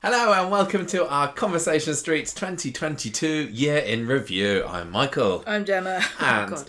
Hello and welcome to our Conversation Street's 2022 Year in Review. I'm Michael. I'm Gemma. And... Oh,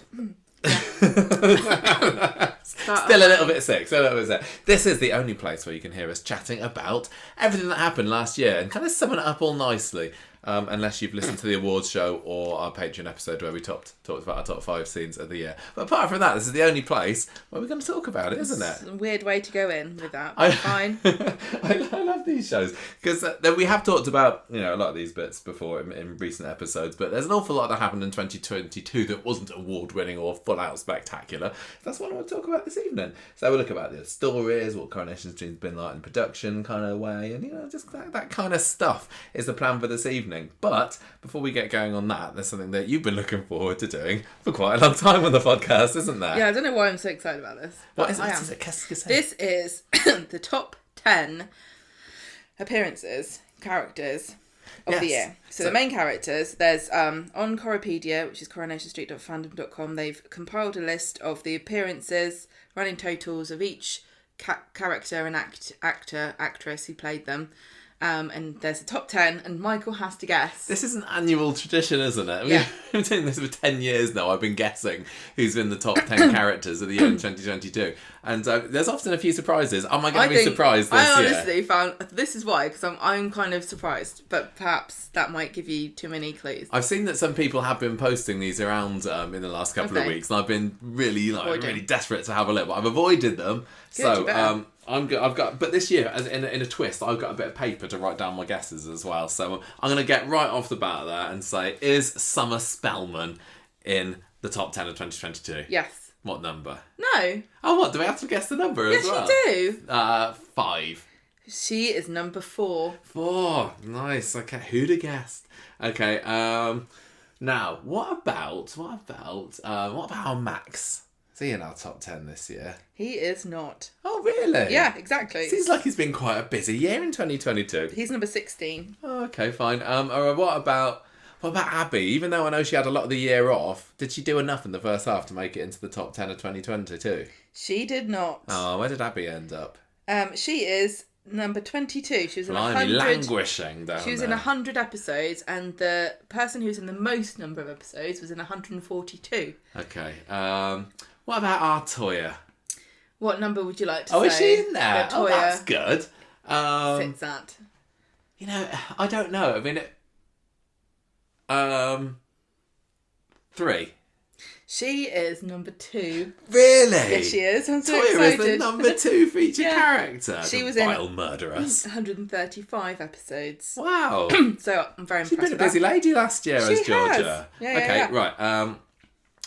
God. Still a little bit sick. This is the only place where you can hear us chatting about everything that happened last year and kind of summing it up all nicely. Unless you've listened to the awards show or our Patreon episode where we talked about our top 5 scenes of the year. But apart from that, this is the only place where we're going to talk about it, isn't it? It's a weird way to go in with that, but fine. I love these shows because we have talked about a lot of these bits before in recent episodes, but there's an awful lot that happened in 2022 that wasn't award-winning or full-out spectacular. That's what I want to talk about this evening. So we'll look about the stories, what Coronation Street's been like in production kind of way, and just that kind of stuff is the plan for this evening. But before we get going on that, there's something that you've been looking forward to doing for quite a long time on the podcast, isn't there? Yeah, I don't know why I'm so excited about this. What is it? This is the top 10 appearances, characters of the year. So the main characters, there's on Corriepedia, which is coronationstreet.fandom.com, they've compiled a list of the appearances, running totals of each character and actress who played them. And there's a top 10, and Michael has to guess. This is an annual tradition, isn't it? Yeah. I've been doing this for 10 years now. I've been guessing who's been the top 10 characters of the year in 2022. And there's often a few surprises. Am I going to be surprised this year? I honestly found... This is why, because I'm kind of surprised. But perhaps that might give you too many clues. I've seen that some people have been posting these around in the last couple of weeks. And I've been really desperate to have a look. But I've avoided them. Good, so... I'm good. But this year, as in a twist, I've got a bit of paper to write down my guesses as well. So I'm going to get right off the bat of that and say, is Summer Spellman in the top 10 of 2022? Yes. What number? No. Oh, what? Do we have to guess the number as well? Yes, you do. 5. She is number 4. 4. Nice. Okay. Who'd have guessed? Okay. Now, what about our Max? Is he in our top 10 this year? He is not. Oh, really? Yeah, exactly. Seems like he's been quite a busy year in 2022. He's number 16. Oh, okay, fine. What about Abby? Even though I know she had a lot of the year off, did she do enough in the first half to make it into the top 10 of 2022? She did not. Oh, where did Abby end up? She is number 22. She was in 100. Languishing down She was in 100 episodes, and the person who was in the most number of episodes was in 142. Okay. What about our Toya? What number would you like to say? Oh, is she in there? Toya that's good. sits at? I don't know. I mean, 3. She is number 2. Really? Yes, she is. I'm so Toya excited. is the number 2 feature character. She was vile in murderess. 135 episodes. Wow. So I'm very impressed. She's been a busy lady last year as Georgia. Yeah, right.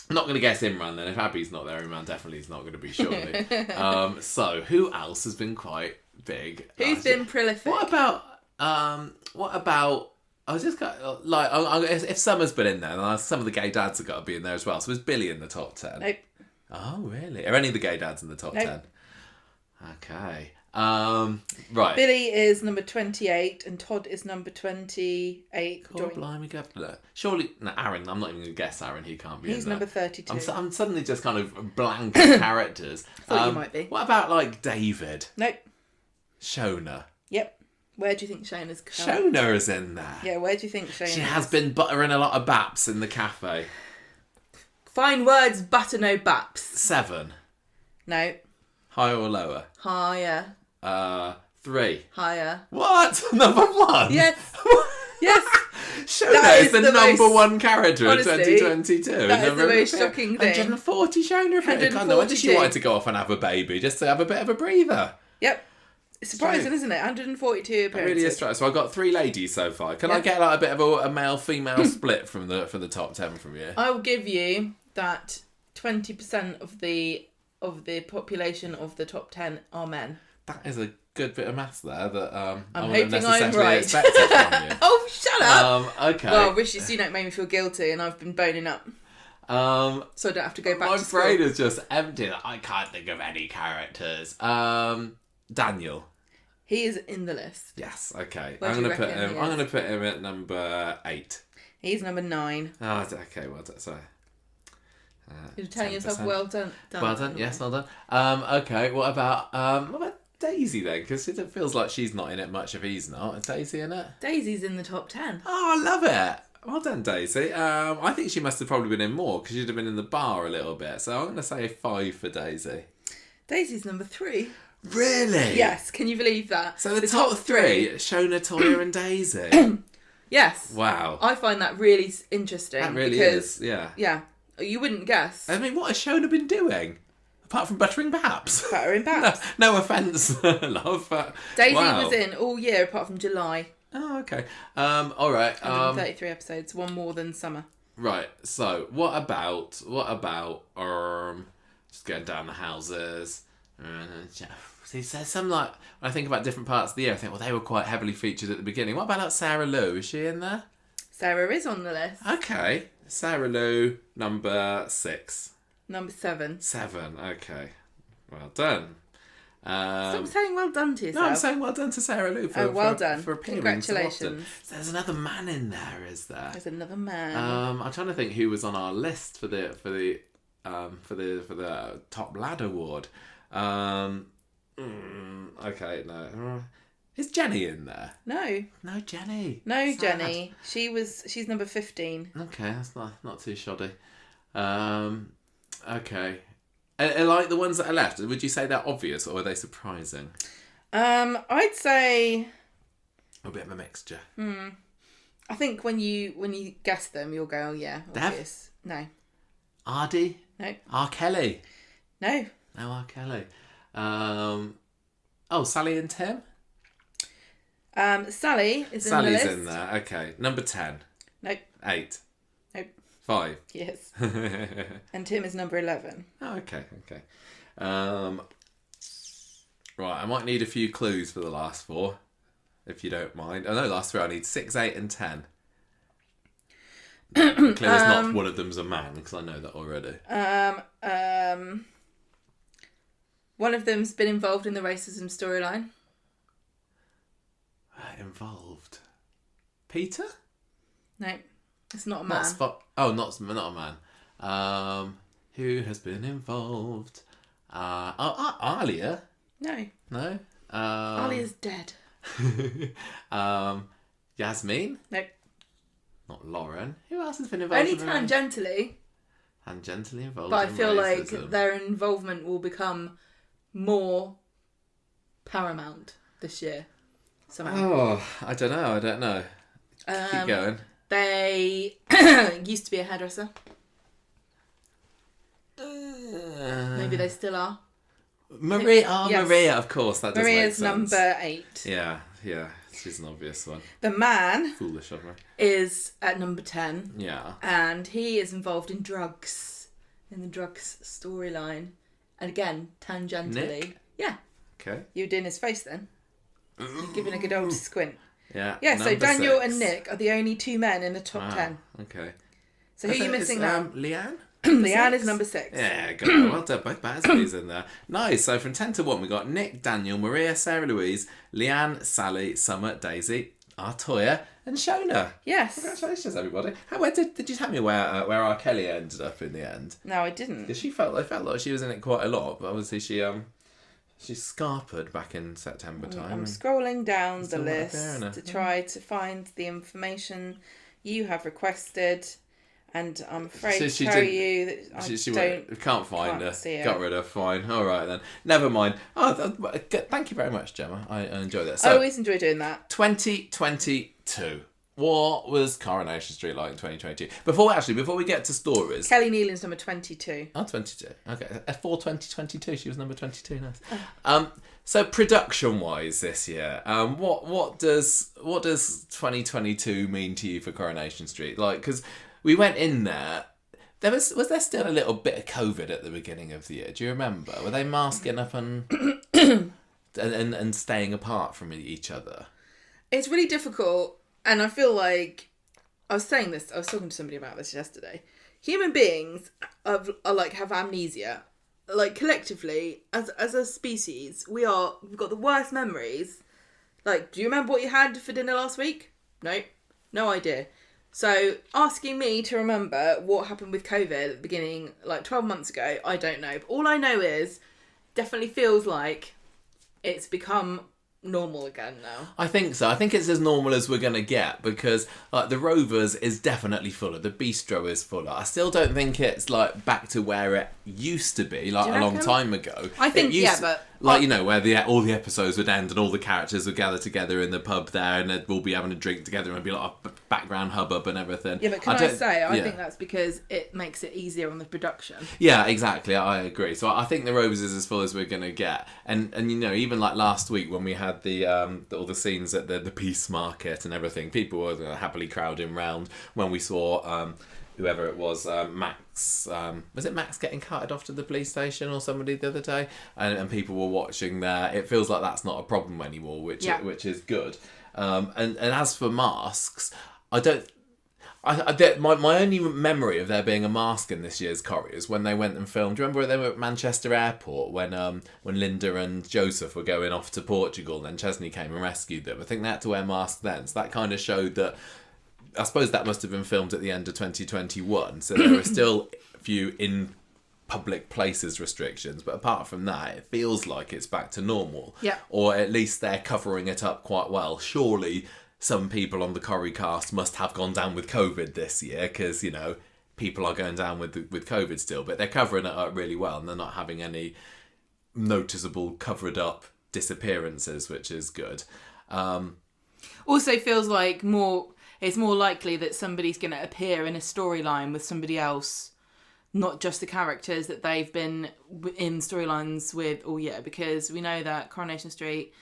I'm not going to guess Imran then. If Abby's not there, Imran definitely is not going to be, surely. So who else has been quite big? Who's been prolific? What about? I was just if Summer's been in there, then some of the gay dads have got to be in there as well. So is Billy in the top 10? Nope. Oh, really? Are any of the gay dads in the top 10? Okay. Right. Billy is number 28 and Todd is number 28. Oh, blimey, surely... No, Aaron. I'm not even going to guess Aaron. He can't be in there. He's number 32. I'm suddenly just kind of blank of characters. Thought you might be. What about, David? Nope. Shona? Yep. Where do you think Shona's come? Shona is in there. Yeah, where do you think Shona is? She has been buttering a lot of baps in the cafe. Fine words, butter no baps. 7. No. Higher or lower? Higher. 3. Higher. What? Number 1? Yes. Yes. Shona is the number 1 character honestly, in 2022. That is the most shocking thing. 140 Shona. No wonder she wanted to go off and have a baby, just to have a bit of a breather. Yep. It's surprising, isn't it? 142 appearances. It really is. So I've got 3 ladies so far. Can I get a bit of a male-female split from the top 10 from you? I will give you that 20% of the population of the top 10 are men. That is a good bit of maths there that I'm hoping I'm right. Expected from you. Oh, shut up! Okay. Well, Rishi Sunak made me feel guilty, and I've been boning up. So I don't have to go back to school. My brain is just empty. I can't think of any characters. Daniel. He is in the list. Yes. Okay. Where I'm do you going to put reckon him. he I'm is? going to put him at number 8. He's number 9. Oh, okay. Well, sorry. You're telling 10%. yourself well done. Well done. Yes, well done. Okay. What about Daisy then, because it feels like she's not in it much if he's not. Is Daisy in it? Daisy's in the top 10. Oh, I love it. Well done, Daisy. I think she must have probably been in more because she'd have been in the bar a little bit. So I'm going to say 5 for Daisy. Daisy's number 3. Really? Yes, can you believe that? So the top 3, Shona, Toya and Daisy. Yes. Wow. I find that really interesting. That really because, is, yeah. Yeah, you wouldn't guess. I mean, what has Shona been doing? Apart from buttering baps. Buttering baps. No offence, love. But, Daisy wow. was in all year apart from July. Oh, okay. All right. 133 episodes, one more than summer. Right. So, what about just going down the houses? See, there's some like when I think about different parts of the year, I think, well, they were quite heavily featured at the beginning. What about like Sarah Lou? Is she in there? Sarah is on the list. Okay, Sarah Lou, number 6. Number 7. 7. Okay, well done. Stop saying well done to yourself. No, I'm saying well done to Sarah Lou for done. for appearing. Congratulations. So often. So there's another man in there, is there? There's another man. I'm trying to think who was on our list for the top lad award. Okay, no. Is Jenny in there? No, Jenny. No, Sad. Jenny. She's number 15. Okay, that's not too shoddy. Okay. Are like the ones that are left, would you say they're obvious or are they surprising? I'd say A bit of a mixture. I think when you guess them, you'll go, oh yeah, obvious. No. Ardy? No. R. Kelly? No. No, R. Kelly. Sally and Tim? Sally is Sally's in the list. in there. Okay. Number 10. Nope. 8. Nope. 5. Yes. And Tim is number 11. Oh, okay. Right, I might need a few clues for the last 4, if you don't mind. Oh no, last 3 I need 6, 8 and 10. Clearly it's not one of them's a man, because I know that already. One of them's been involved in the racism storyline. Involved. Peter? No, it's not a man. Not a man. Who has been involved? Alia? No. No? Alia's dead. Yasmin? No. Not Lauren. Who else has been involved? Only tangentially. Tangentially involved. But I feel racism. like their involvement will become more paramount this year. Somehow. Oh, I don't know. Keep going. They used to be a hairdresser. Maybe they still are. Maria. Yes. Maria, of course. That does Maria's make sense. number 8. Yeah. She's an obvious one. The man Foolish of me. is at number 10. Yeah. And he is involved in drugs. In the drugs storyline. And again, tangentially. Nick? Yeah. Okay. You were doing his face then. You're giving a good old squint. Yeah. Yeah, so Daniel 6. and Nick are the only 2 men in the top 10. Okay. So who are you missing now? Leanne? Leanne is number 6. Yeah, got it. Well done. Both Basby's in there. Nice. So from 10 to 1, we got Nick, Daniel, Maria, Sarah Louise, Leanne, Sally, Summer, Daisy, Toya, and Shona. Yes. Congratulations, everybody. Where did you tell me where R. Kelly ended up in the end? No, I didn't. Because I felt like she was in it quite a lot, but obviously she scarpered back in September time. I'm scrolling down the Still not list there, to try to find the information you have requested, and I'm afraid to tell you that I can't find her. see her. Got rid of. Fine. All right then. Never mind. Thank you very much, Gemma. I enjoyed that. I So, always enjoy doing that. 2022. What was Coronation Street like in 2022? Before we get to stories. Kelly Nealon's number 22. Oh, 22. Okay. For 2022, she was number 22. Nice. So production-wise this year, what does 2022 mean to you for Coronation Street? Like, because we went in there. Was there still a little bit of COVID at the beginning of the year? Do you remember? Were they masking up and and staying apart from each other? It's really difficult, and I feel like I was talking to somebody about this yesterday. Human beings have amnesia. Like, collectively, as a species, we've got the worst memories. Like, do you remember what you had for dinner last week? No idea. So, asking me to remember what happened with COVID at the beginning, like 12 months ago, I don't know. But all I know is, definitely feels like it's become normal again now. I think so. I think it's as normal as we're going to get, because the Rovers is definitely fuller. The Bistro is fuller. I still don't think it's like back to where it used to be, like a long time ago. I think, but... Like, you know, where all the episodes would end and all the characters would gather together in the pub there and they'd all be having a drink together and be like a background hubbub and everything. Yeah, but can I say, I think that's because it makes it easier on the production. Yeah, exactly. I agree. So I think the Rovers is as full as we're going to get. And you know, even like last week when we had all the scenes at the Peace Market and everything, people were happily crowding round when we saw... whoever it was, Max, was it Max getting carted off to the police station or somebody the other day? And people were watching there. It feels like that's not a problem anymore, which is good. And as for masks, my only memory of there being a mask in this year's Corrie is when they went and filmed. Do you remember when they were at Manchester Airport when Linda and Joseph were going off to Portugal and then Chesney came and rescued them? I think they had to wear masks then. So that kind of showed that. I suppose that must have been filmed at the end of 2021, so there are still a few in public places restrictions, but apart from that, it feels like it's back to normal. Yeah. Or at least they're covering it up quite well. Surely some people on the Corrie cast must have gone down with COVID this year, because, you know, people are going down with COVID still, but they're covering it up really well, and they're not having any noticeable covered up disappearances, which is good. Also feels like it's more likely that somebody's going to appear in a storyline with somebody else, not just the characters that they've been in storylines with all year, because we know that Coronation Street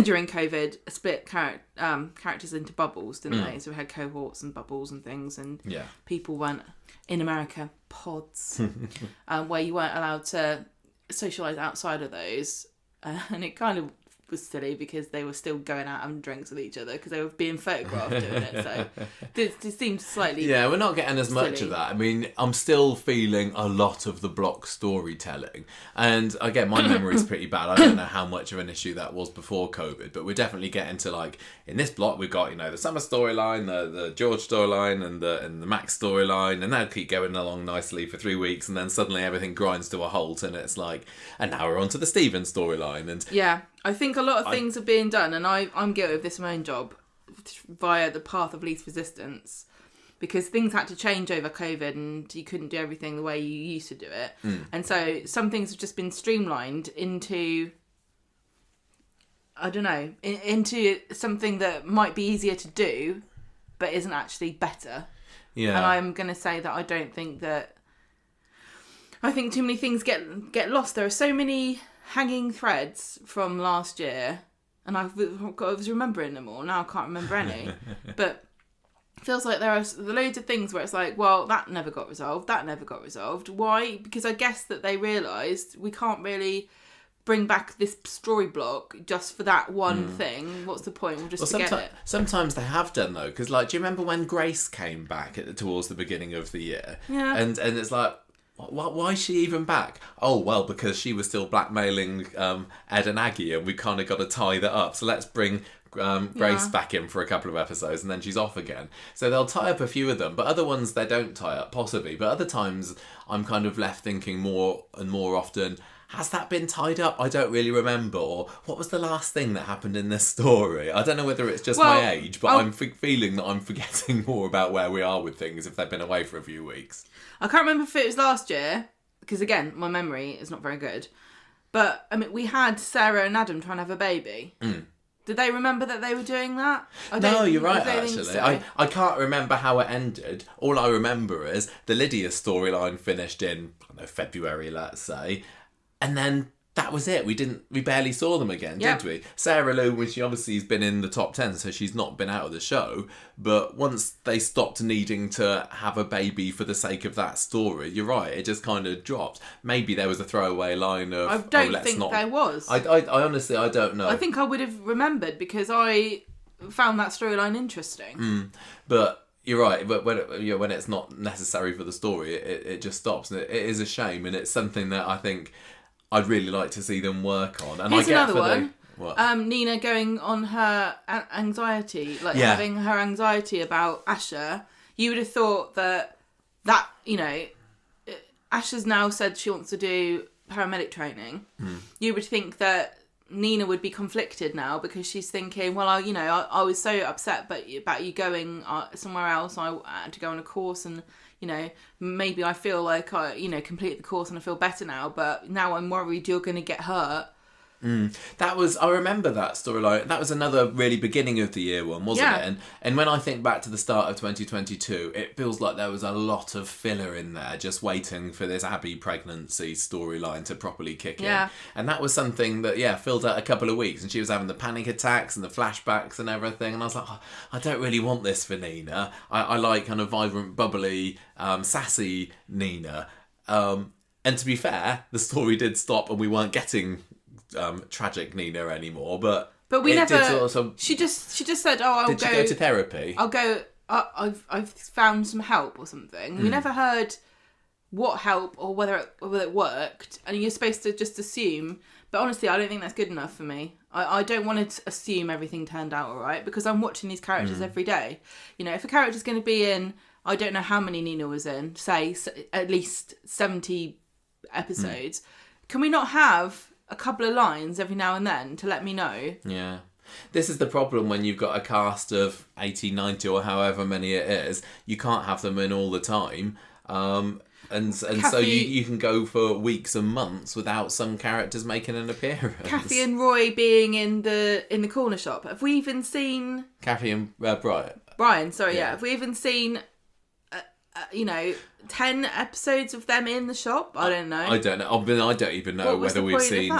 during COVID split characters into bubbles, didn't they? So we had cohorts and bubbles and things, and people went, in America, pods, where you weren't allowed to socialise outside of those, and it kind of was silly because they were still going out having drinks with each other because they were being photographed doing it. So it seemed slightly we're not getting as much silly. of that. I mean, I'm still feeling a lot of the block storytelling. And again, my memory's pretty bad. I don't know how much of an issue that was before COVID, but we're definitely getting to, like, in this block we've got, you know, the Summer storyline, the George storyline and the Max storyline, and they'll keep going along nicely for 3 weeks, and then suddenly everything grinds to a halt and it's like, and now we're on to the Stephen storyline. And I think a lot of things are being done, and I'm guilty of this in my own job, via the path of least resistance, because things had to change over COVID and you couldn't do everything the way you used to do it. And so some things have just been streamlined into, I don't know, into something that might be easier to do, but isn't actually better. Yeah. And I'm going to say that I think too many things get lost. There are so many hanging threads from last year, and I was remembering them all. Now I can't remember any. But it feels like there are loads of things where it's like, well, that never got resolved. Why? Because I guess that they realised we can't really bring back this story block just for that one thing. What's the point? We'll just forget it. Sometimes they have done, though, because, like, do you remember when Grace came back towards the beginning of the year? Yeah. And it's like, why is she even back? Oh, well, because she was still blackmailing Ed and Aggie, and we kind of got to tie that up. So let's bring Grace back in for a couple of episodes, and then she's off again. So they'll tie up a few of them, but other ones they don't tie up, possibly. But other times I'm kind of left thinking more and more often, has that been tied up? I don't really remember. Or what was the last thing that happened in this story? I don't know whether it's just my age, but I'm feeling that I'm forgetting more about where we are with things if they've been away for a few weeks. I can't remember if it was last year, because again, my memory is not very good. But, I mean, we had Sarah and Adam trying to have a baby. Did they remember that they were doing that? No, you're right, actually. So. I can't remember how it ended. All I remember is the Lydia storyline finished in, I don't know, February, let's say. And then that was it. We barely saw them again, did we? Sarah Lou, when she obviously has been in the top 10, so she's not been out of the show. But once they stopped needing to have a baby for the sake of that story, you're right, it just kind of dropped. Maybe there was a throwaway line of... I don't think there was. I honestly, I don't know. I think I would have remembered because I found that storyline interesting. But... You're right, but when it's not necessary for the story, it just stops. And it is a shame, and it's something that I think I'd really like to see them work on. And Here's I get another one. Nina going on her anxiety, having her anxiety about Asha. You would have thought that you know, Asha's now said she wants to do paramedic training. You would think that Nina would be conflicted now because she's thinking, well, I was so upset about you going somewhere else. I had to go on a course, and maybe I feel like I completed the course and I feel better now. But now I'm worried you're going to get hurt. I remember that storyline. That was another really beginning of the year one, wasn't it? And when I think back to the start of 2022, it feels like there was a lot of filler in there, just waiting for this Abby pregnancy storyline to properly kick in. And that was something that, filled out a couple of weeks, and she was having the panic attacks and the flashbacks and everything, and I was like, I don't really want this for Nina. I like kind of vibrant, bubbly, sassy Nina. And to be fair, the story did stop and we weren't getting tragic Nina anymore, but we never. She just said, "Oh, I'll go." Did she go to therapy? I'll go. I've found some help or something. We never heard what help or whether it worked, and you're supposed to just assume. But honestly, I don't think that's good enough for me. I don't want to assume everything turned out all right, because I'm watching these characters every day. If a character's going to be in, I don't know how many Nina was in, say at least 70 episodes. Can we not have a couple of lines every now and then to let me know? Yeah. This is the problem when you've got a cast of 80, 90 or however many it is. You can't have them in all the time. And so you can go for weeks and months without some characters making an appearance. Kathy and Roy being in the corner shop. Have we even seen... Kathy and Brian. Brian, sorry, yeah. Have we even seen... 10 episodes of them in the shop? I don't know. I don't know. I don't even know whether we've seen...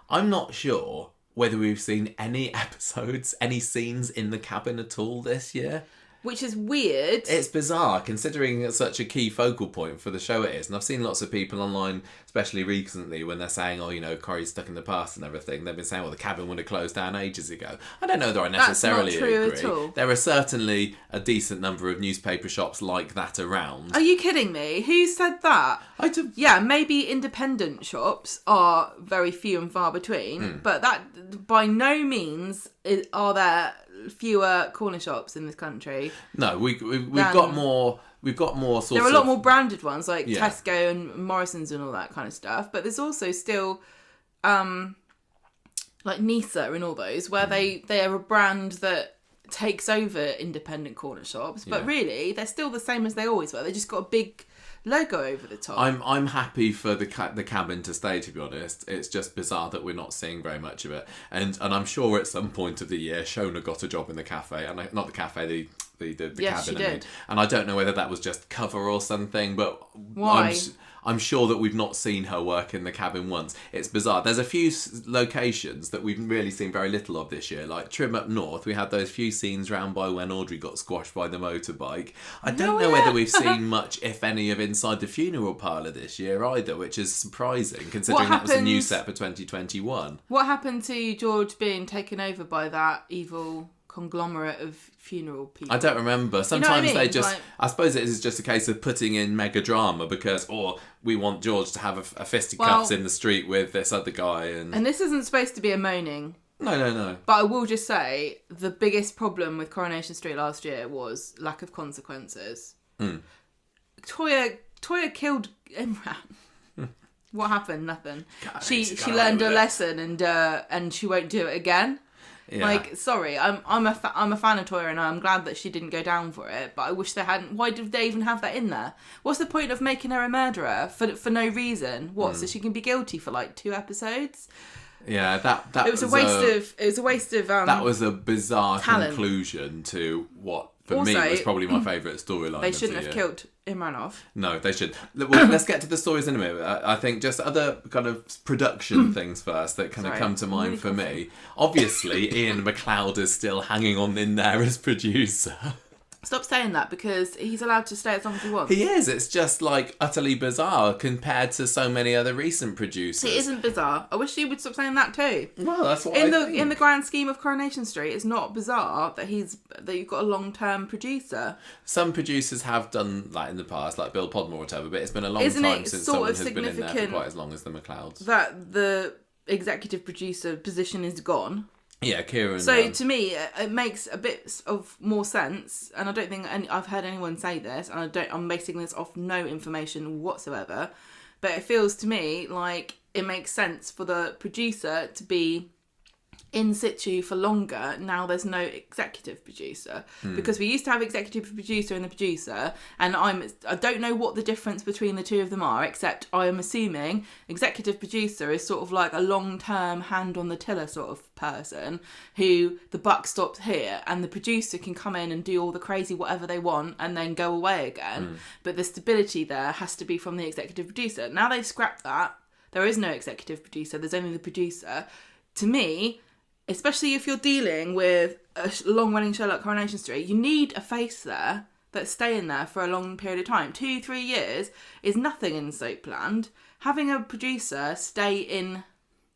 I'm not sure whether we've seen any episodes, any scenes in the cabin at all this year. Which is weird. It's bizarre, considering it's such a key focal point for the show it is. And I've seen lots of people online, especially recently, when they're saying, Corrie's stuck in the past and everything. They've been saying, the cabin would have closed down ages ago. I don't know that I necessarily agree. That's not true at all. There are certainly a decent number of newspaper shops like that around. Are you kidding me? Who said that? Yeah, maybe independent shops are very few and far between, but that by no means are there fewer corner shops in this country. No, we've got more. We've got more sort of... There are a lot more branded ones like Tesco and Morrison's and all that kind of stuff. But there's also still like Nisa and all those where they are a brand that takes over independent corner shops. But really, they're still the same as they always were. They just got a big logo over the top. I'm happy for the cabin to stay, to be honest. It's just bizarre that we're not seeing very much of it. And I'm sure at some point of the year, Shona got a job in the cafe. And not the cafe, the yes, cabin. She did. And I don't know whether that was just cover or something, but... Why? I'm sure that we've not seen her work in the cabin once. It's bizarre. There's a few locations that we've really seen very little of this year. Like Trim Up North, we had those few scenes round by when Audrey got squashed by the motorbike. I don't know whether we've seen much, if any, of inside the funeral parlour this year either, which is surprising, considering that was a new set for 2021. What happened to George being taken over by that evil conglomerate of funeral people? I don't remember. Sometimes they just... I suppose it is just a case of putting in mega drama because, we want George to have a fisticuffs in the street with this other guy. And this isn't supposed to be a moaning. No. But I will just say, the biggest problem with Coronation Street last year was lack of consequences. Toya killed Imran. What happened? Nothing. She learned a lesson and she won't do it again. Yeah. Like, sorry, I'm a fan of Toya and I'm glad that she didn't go down for it, but I wish they hadn't. Why did they even have that in there? What's the point of making her a murderer for no reason? So she can be guilty for like 2 episodes? Yeah, that it was a waste of that was a bizarre talent. Conclusion to what for me was probably my favourite storyline. They shouldn't have killed Imran off. No, they should. Well, let's get to the stories in a minute. I think just other kind of production things first that kind of come to mind for me. Obviously, Ian McLeod is still hanging on in there as producer. Stop saying that, because he's allowed to stay as long as he wants. He is. It's just like utterly bizarre compared to so many other recent producers. It isn't bizarre. I wish you would stop saying that too. Well, that's what I think. In the grand scheme of Coronation Street, it's not bizarre that you've got a long-term producer. Some producers have done that in the past, like Bill Podmore or whatever, but it's been a long time since someone has been in there for quite as long as the McLeods. That the executive producer position is gone. Yeah, Kieran. So to me, it makes a bit of more sense, and I don't think I've heard anyone say this, and I'm basing this off no information whatsoever, but it feels to me like it makes sense for the producer to be in situ for longer. Now there's no executive producer, because we used to have executive producer and the producer, and I don't know what the difference between the two of them are, except I am assuming executive producer is sort of like a long-term hand on the tiller sort of person who the buck stops here, and the producer can come in and do all the crazy whatever they want and then go away again. But the stability there has to be from the executive producer. Now they've scrapped that. There is no executive producer, there's only the producer. To me, especially if you're dealing with a long-running show like Coronation Street, you need a face there that's staying there for a long period of time. 2-3 years is nothing in Soapland. Having a producer stay in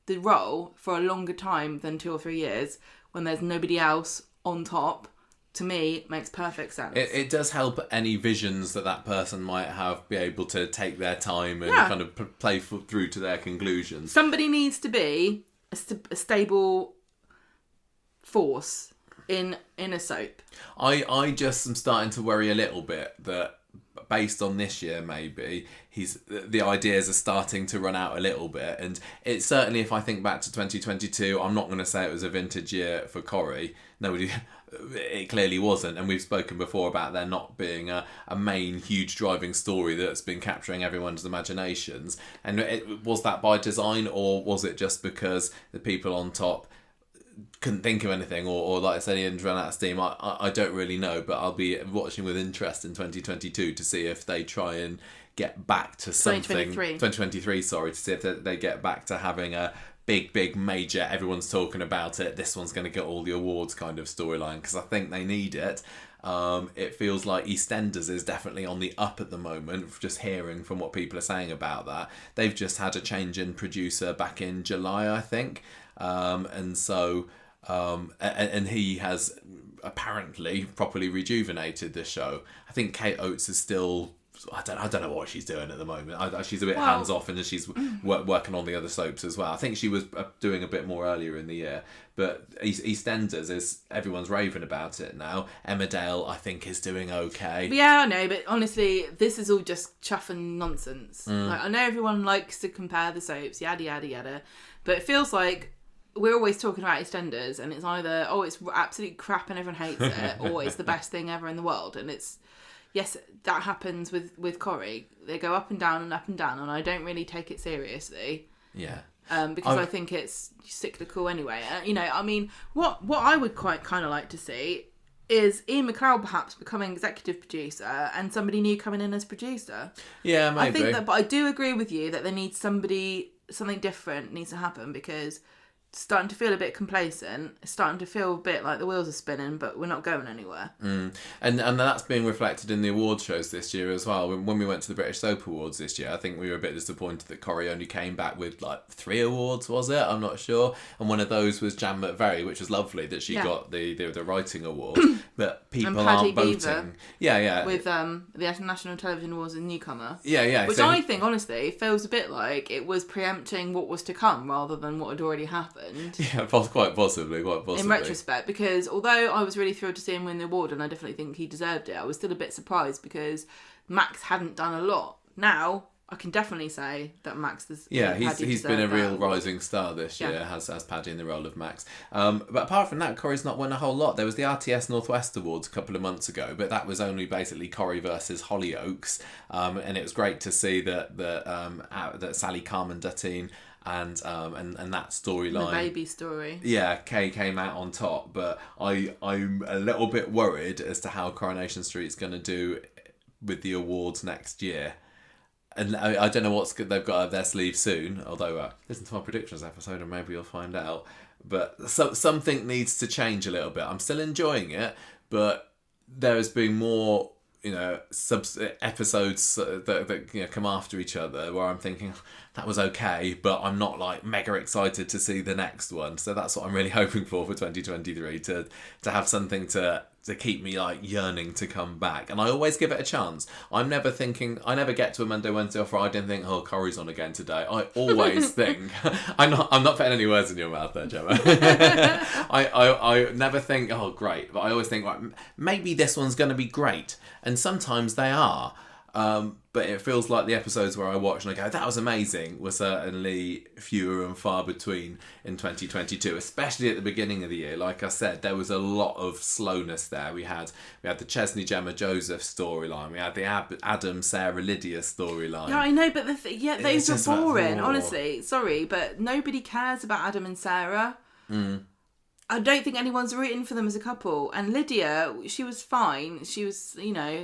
the role for a longer time than 2 or 3 years when there's nobody else on top, to me, makes perfect sense. It does help any visions that person might have be able to take their time and kind of play through to their conclusions. Somebody needs to be a stable force in a soap. I just am starting to worry a little bit that based on this year, maybe the ideas are starting to run out a little bit, and it's certainly, if I think back to 2022, I'm not going to say it was a vintage year for Corrie. Nobody, it clearly wasn't, and we've spoken before about there not being a main huge driving story that's been capturing everyone's imaginations. And was that by design, or was it just because the people on top couldn't think of anything, or like I said, Ian's run out of steam? I don't really know, but I'll be watching with interest in 2022 to see if they try and get back to something. 2023, sorry, to see if they get back to having a big major, everyone's talking about it, this one's going to get all the awards kind of storyline, because I think they need it. It feels like EastEnders is definitely on the up at the moment, just hearing from what people are saying about that. They've just had a change in producer back in July, I think. And so and he has apparently properly rejuvenated the show. I think Kate Oates is still, I don't know what she's doing at the moment. She's a bit hands off, and she's working on the other soaps as well. I think she was doing a bit more earlier in the year. But EastEnders is, everyone's raving about it now. Emmerdale, I think, is doing okay. Yeah, I know, but honestly, this is all just chuff and nonsense. Like, I know everyone likes to compare the soaps, yada yada yada, but it feels like we're always talking about EastEnders, and it's either, oh, it's absolute crap and everyone hates it, or it's the best thing ever in the world. And it's, yes, that happens with Corrie. They go up and down and up and down, and I don't really take it seriously. Yeah. Because I think it's cyclical anyway. I mean, what I would quite kind of like to see is Ian McLeod perhaps becoming executive producer and somebody new coming in as producer. Yeah, maybe. I think that, but I do agree with you that there needs something different needs to happen, because it's starting to feel a bit complacent. It's starting to feel a bit like the wheels are spinning, but we're not going anywhere. And that's being reflected in the award shows this year as well. When we went to the British Soap Awards this year, I think we were a bit disappointed that Corrie only came back with like 3 awards, was it? I'm not sure. And one of those was Jan McVerry, which was lovely that she got the writing award. But people aren't voting. Yeah. With the National Television Awards as newcomer. Yeah. Which I think, honestly, feels a bit like it was preempting what was to come rather than what had already happened. Yeah, quite possibly. In retrospect, because although I was really thrilled to see him win the award, and I definitely think he deserved it, I was still a bit surprised because Max hadn't done a lot. Now, I can definitely say that Max has... Yeah, he's been a real rising star this year, has Paddy in the role of Max. But apart from that, Corrie's not won a whole lot. There was the RTS Northwest Awards a couple of months ago, but that was only basically Corrie versus Hollyoaks. And it was great to see that Sally Carmen Duttine and that storyline, the baby story, Kay came out on top. But I'm a little bit worried as to how Coronation Street's going to do with the awards next year. And I don't know what they've got up their sleeve soon, although listen to my predictions episode and maybe you'll find out. But something needs to change a little bit. I'm still enjoying it, but there has been more episodes that come after each other where I'm thinking that was okay, but I'm not like mega excited to see the next one. So that's what I'm really hoping for 2023, to have something to keep me like yearning to come back. And I always give it a chance. I never get to a Monday, Wednesday or Friday and think, oh, Corrie's on again today. I always think I'm not putting any words in your mouth there, Gemma. I never think, oh, great, but I always think, right, maybe this one's going to be great, and sometimes they are. But but it feels like the episodes where I watch and I go, that was amazing, were certainly fewer and far between in 2022, especially at the beginning of the year. Like I said, there was a lot of slowness there. We had the Chesney Gemma Joseph storyline, we had the Adam Sarah Lydia storyline. Yeah, I know, but those are boring, honestly. Sorry, but nobody cares about Adam and Sarah. I don't think anyone's rooting for them as a couple. And Lydia, she was fine. She was,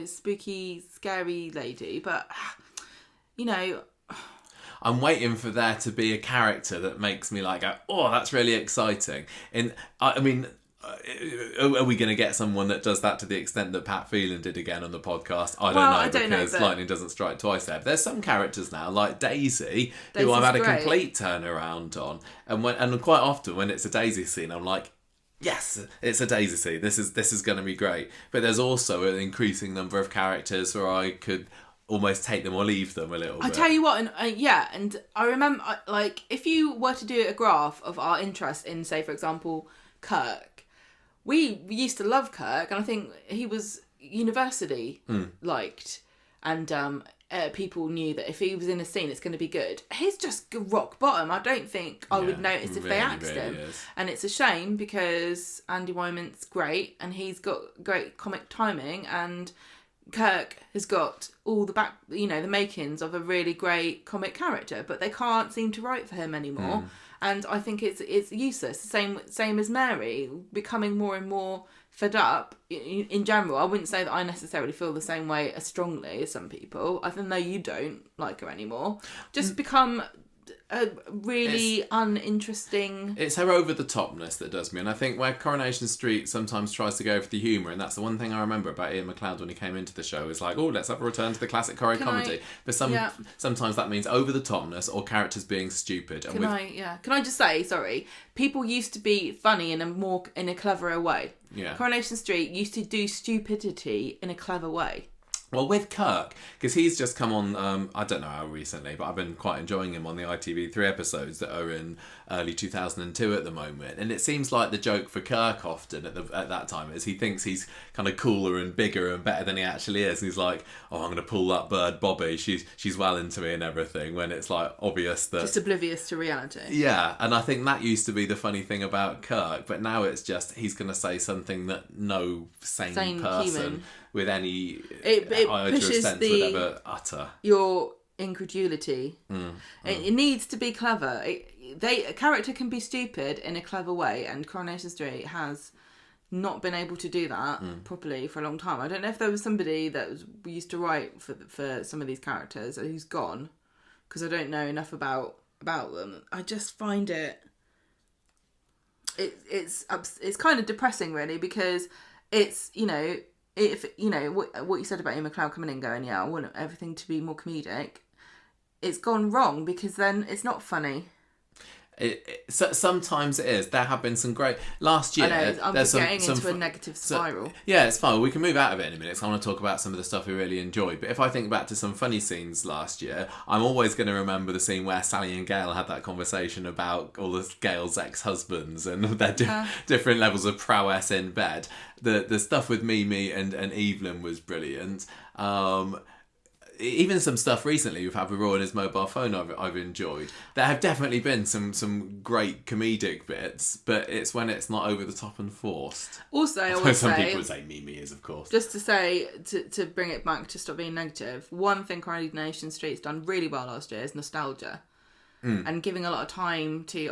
spooky, scary lady. But, I'm waiting for there to be a character that makes me go, oh, that's really exciting. And I mean, are we going to get someone that does that to the extent that Pat Phelan did again on the podcast? I don't know, because lightning doesn't strike twice there. But there's some characters now, like Daisy, who I've had a complete turnaround on. And quite often when it's a Daisy scene, I'm like, yes, it's a Daisy scene. This is going to be great. But there's also an increasing number of characters where I could almost take them or leave them a little bit. I tell you what, and I remember, if you were to do a graph of our interest in, say, for example, Kirk, we used to love Kirk, and I think he was universally liked, and people knew that if he was in a scene, it's going to be good. He's just rock bottom. I don't think I would notice if they axed him. And it's a shame because Andy Wyman's great, and he's got great comic timing, and Kirk has got all the the makings of a really great comic character, but they can't seem to write for him anymore. And I think it's useless. Same as Mary, becoming more and more fed up in general. I wouldn't say that I necessarily feel the same way as strongly as some people. I know you don't like her anymore. Just become a really uninteresting... It's her over-the-topness that does me. And I think where Coronation Street sometimes tries to go for the humour, and that's the one thing I remember about Ian McLeod when he came into the show, is like, oh, let's have a return to the classic Corrie comedy. But sometimes that means over-the-topness or characters being stupid. Can I just say, sorry, people used to be funny in a cleverer way. Yeah. Coronation Street used to do stupidity in a clever way. Well, with Kirk, because he's just come on, I don't know how recently, but I've been quite enjoying him on the ITV3 episodes that are in early 2002 at the moment. And it seems like the joke for Kirk often at that time is he thinks he's kind of cooler and bigger and better than he actually is. And he's like, oh, I'm going to pull that bird Bobby. She's well into me and everything, when it's obvious that... Just oblivious to reality. Yeah, and I think that used to be the funny thing about Kirk, but now it's just he's going to say something that no sane person... Human. With any iota of sense would ever utter. Your incredulity. It needs to be clever. A character can be stupid in a clever way, and Coronation Street has not been able to do that properly for a long time. I don't know if there was somebody that used to write for some of these characters who's gone, because I don't know enough about them. I just find it's kind of depressing, really, because it's, if what you said about Ian McLeod coming in going, I want everything to be more comedic, it's gone wrong, because then it's not funny. Sometimes it is. There have been some great... Last year... I know, I'm getting into a negative spiral. Yeah, it's fine. We can move out of it in a minute, so I want to talk about some of the stuff we really enjoyed. But if I think back to some funny scenes last year, I'm always going to remember the scene where Sally and Gail had that conversation about all of Gail's ex-husbands and their different levels of prowess in bed. The stuff with Mimi and Evelyn was brilliant. Even some stuff recently we've had with Roy and his mobile phone I've enjoyed. There have definitely been some great comedic bits, but it's when it's not over the top and forced. Also, I would some say, people would say Mimi is, of course. Just to say, to bring it back, to stop being negative, one thing Coronation Street's done really well last year is nostalgia. And giving a lot of time to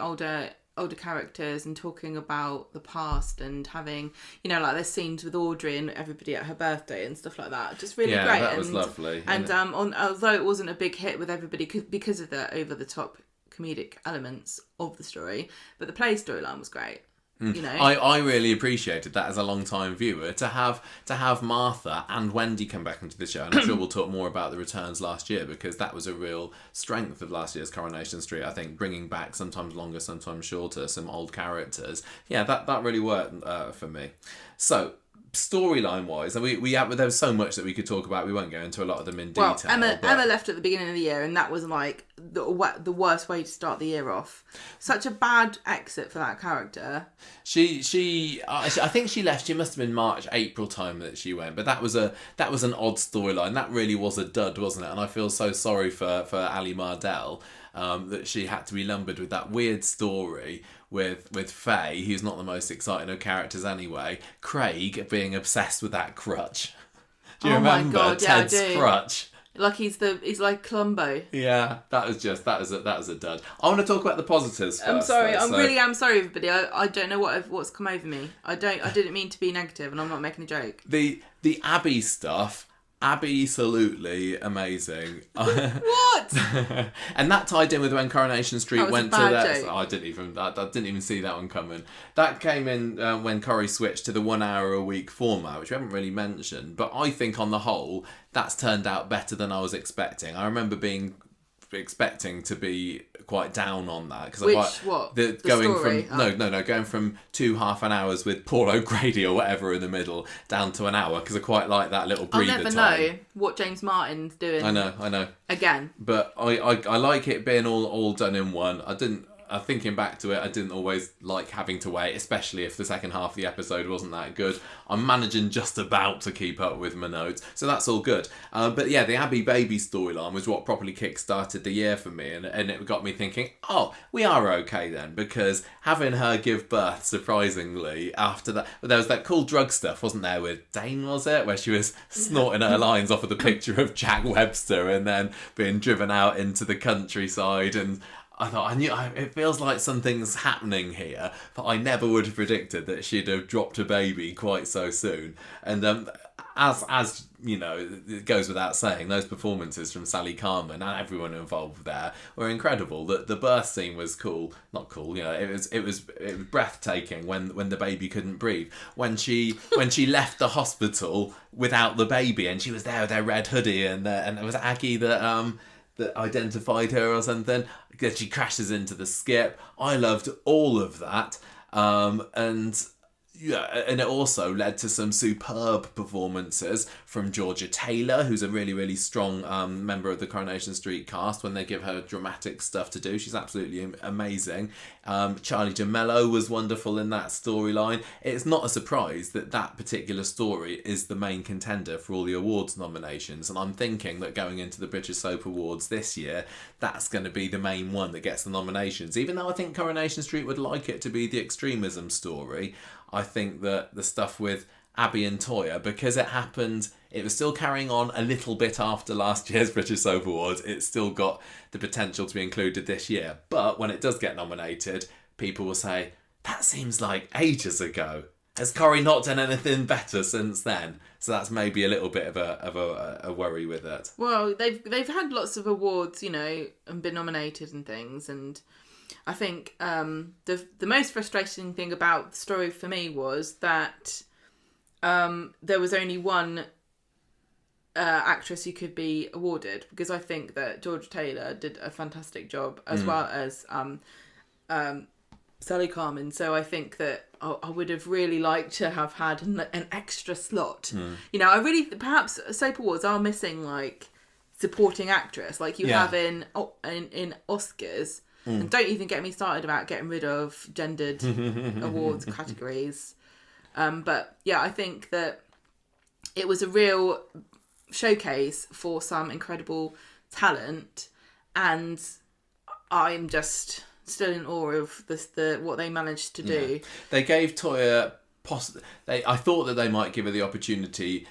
older characters and talking about the past and having, there's scenes with Audrey and everybody at her birthday and stuff like that. Just really great. That was lovely. And although it wasn't a big hit with everybody because of the over-the-top comedic elements of the story, but the play storyline was great. I really appreciated that as a long-time viewer, to have Martha and Wendy come back into the show, and I'm sure we'll talk more about the returns last year, because that was a real strength of last year's Coronation Street. I think bringing back sometimes longer, sometimes shorter, some old characters. Yeah, that really worked for me. So storyline wise, and there was so much that we could talk about. We won't go into a lot of them in detail. Well, Emma left at the beginning of the year, and that was like the worst way to start the year off. Such a bad exit for that character. I think she left. She must have been March, April time that she went. But that was an odd storyline. That really was a dud, wasn't it? And I feel so sorry for Ali Mardell. That she had to be lumbered with that weird story with Faye, who's not the most exciting of characters anyway. Craig being obsessed with that crutch. Do you remember my God, Ted's yeah, I do. crutch? Like he's like Columbo. Yeah, that was a dud. I want to talk about the positives first. I'm sorry. Though, I really am sorry, everybody. I don't know what's come over me. I didn't mean to be negative, and I'm not making a joke. The Abby stuff. Absolutely amazing. What? And that tied in with when Coronation Street went to that. Joke. I didn't even see that one coming. That came in when Corrie switched to the 1 hour a week format, which we haven't really mentioned. But I think on the whole, that's turned out better than I was expecting. I remember expecting to be quite down on that because going from 2 half-an hours with Paul O'Grady or whatever in the middle down to an hour because I quite like that little breather time. I'll never know what James Martin's doing. I know. Again, but I like it being all done in one. Thinking back to it, I didn't always like having to wait, especially if the second half of the episode wasn't that good. I'm managing just about to keep up with my notes, so that's all good. But yeah, the Abby baby storyline was what properly kick-started the year for me, and it got me thinking, oh, we are okay then, because having her give birth, surprisingly, after that, there was that cool drug stuff, wasn't there, with Dane, was it? Where she was snorting her lines off of the picture of Jack Webster and then being driven out into the countryside, and I thought, it feels like something's happening here, but I never would have predicted that she'd have dropped a baby quite so soon. And as you know, it goes without saying, those performances from Sally Carman and everyone involved there were incredible. The birth scene was not cool, you know, it was breathtaking when the baby couldn't breathe. When she left the hospital without the baby and she was there with her red hoodie and it was Aggie that identified her or something. That she crashes into the skip. I loved all of that, and it also led to some superb performances from Georgia Taylor, who's a really, really strong member of the Coronation Street cast. When they give her dramatic stuff to do, she's absolutely amazing. Charlie D'Amello was wonderful in that storyline. It's not a surprise that particular story is the main contender for all the awards nominations, and I'm thinking that going into the British Soap Awards this year, that's going to be the main one that gets the nominations. Even though I think Coronation Street would like it to be the extremism story, I think that the stuff with Abby and Toyah, because it happened, it was still carrying on a little bit after last year's British Soap Awards. It's still got the potential to be included this year. But when it does get nominated, people will say, that seems like ages ago. Has Corrie not done anything better since then? So that's maybe a little bit of a worry with it. Well, they've had lots of awards, you know, and been nominated and things, and I think the most frustrating thing about the story for me was that there was only one actress who could be awarded, because I think that Georgia Taylor did a fantastic job, as well as Sally Carman. So I think that I would have really liked to have had an extra slot. You know, perhaps soap awards are missing like supporting actress, like you have in Oscars. And don't even get me started about getting rid of gendered awards categories. But yeah, I think that it was a real showcase for some incredible talent, and I'm just still in awe of what they managed to do. Yeah. They gave Toyah I thought that they might give her the opportunity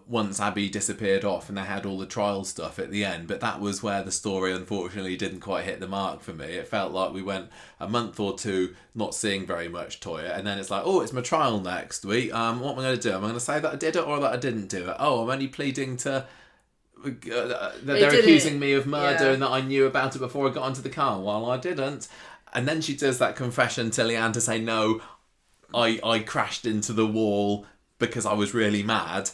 once Abby disappeared off and they had all the trial stuff at the end, but that was where the story unfortunately didn't quite hit the mark for me. It felt like we went a month or two not seeing very much Toyah, and then it's like, oh, it's my trial next week. What am I going to do? Am I going to say that I did it or that I didn't do it? Oh, I'm only pleading to they're accusing me of murder and that I knew about it before I got into the car. Well, I didn't. And then she does that confession to Leanne to say, no, I crashed into the wall because I was really mad.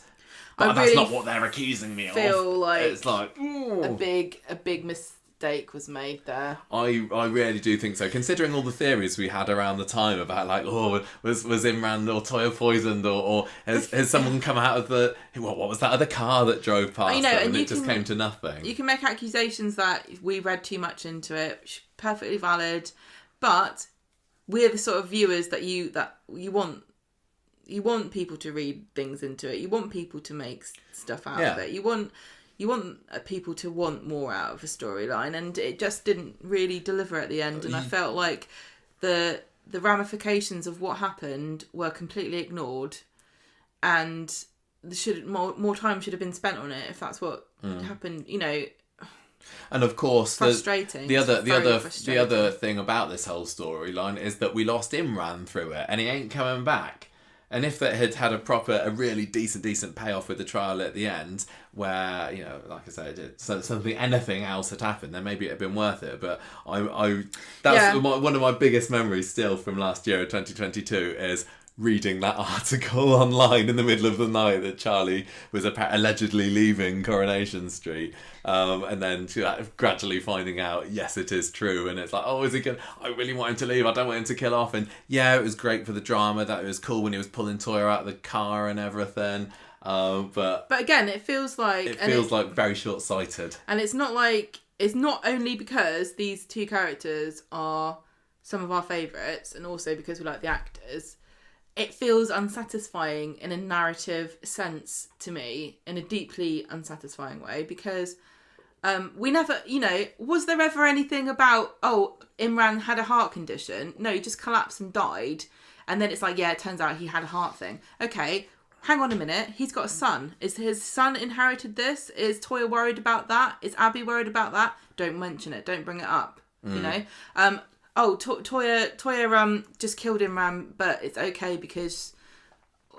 But that's not what they're accusing me of. Feel like it's like a big mistake was made there. I really do think so. Considering all the theories we had around the time about like, was Imran or Toya poisoned, or has someone come out of the what was that other car that drove past them, and it just came to nothing. You can make accusations that we read too much into it, which is perfectly valid, but we're the sort of viewers that you want. You want people to read things into it. You want people to make stuff out of it. You want people to want more out of a storyline, and it just didn't really deliver at the end. And I felt like the ramifications of what happened were completely ignored, and more time should have been spent on it if that's what happened. You know. And of course, frustrating. The other thing about this whole storyline is that we lost Imran through it, and he ain't coming back. And if that had had a really decent payoff with the trial at the end, where, you know, like I said, anything else had happened, then maybe it'd have been worth it. But one of my biggest memories still from last year, 2022, is reading that article online in the middle of the night that Charlie was allegedly leaving Coronation Street, and then gradually finding out, yes, it is true, and it's like, oh, is he gonna? I really want him to leave. I don't want him to kill off. And yeah, it was great for the drama. That it was cool when he was pulling Toya out of the car and everything. But again, it feels like very short-sighted, and it's not only because these two characters are some of our favourites, and also because we like the actors. It feels unsatisfying in a narrative sense to me, in a deeply unsatisfying way, because we never, was there ever anything about, Imran had a heart condition? No, he just collapsed and died. And then it's like, yeah, it turns out he had a heart thing. Okay, hang on a minute. He's got a son. Is his son inherited this? Is Toya worried about that? Is Abby worried about that? Don't mention it. Don't bring it up, you know? Toya just killed Imran, but it's okay because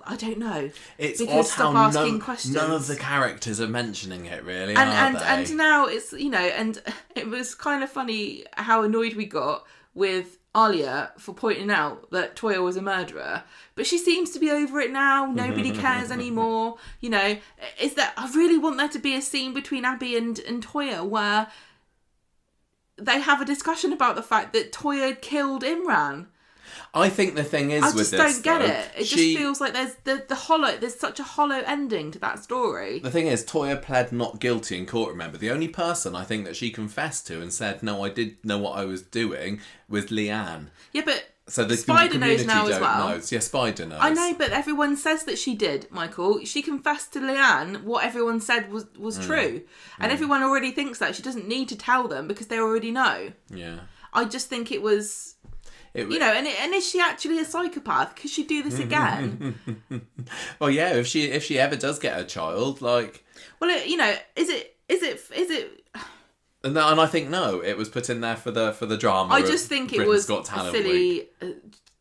I don't know. It's because odd how asking questions. None of the characters are mentioning it, really, and now it's and it was kind of funny how annoyed we got with Alia for pointing out that Toya was a murderer, but she seems to be over it now. Nobody cares anymore. Is that I really want there to be a scene between Abby and Toya where they have a discussion about the fact that Toya killed Imran. I think the thing is with this, I just don't get it. It just feels like there's such a hollow ending to that story. The thing is, Toya pled not guilty in court, remember? The only person I think that she confessed to and said, no, I did know what I was doing, was Leanne. Yeah, but so the Spider knows now as well. Knows. Yeah, Spider knows. I know, but everyone says that she did, Michael. She confessed to Leanne what everyone said was true. And everyone already thinks that. She doesn't need to tell them because they already know. Yeah. I just think it was... and is she actually a psychopath? Could she do this again? Well, yeah, if she ever does get a child, like... Well, is it... And I think no, it was put in there for the drama. I just think it was a silly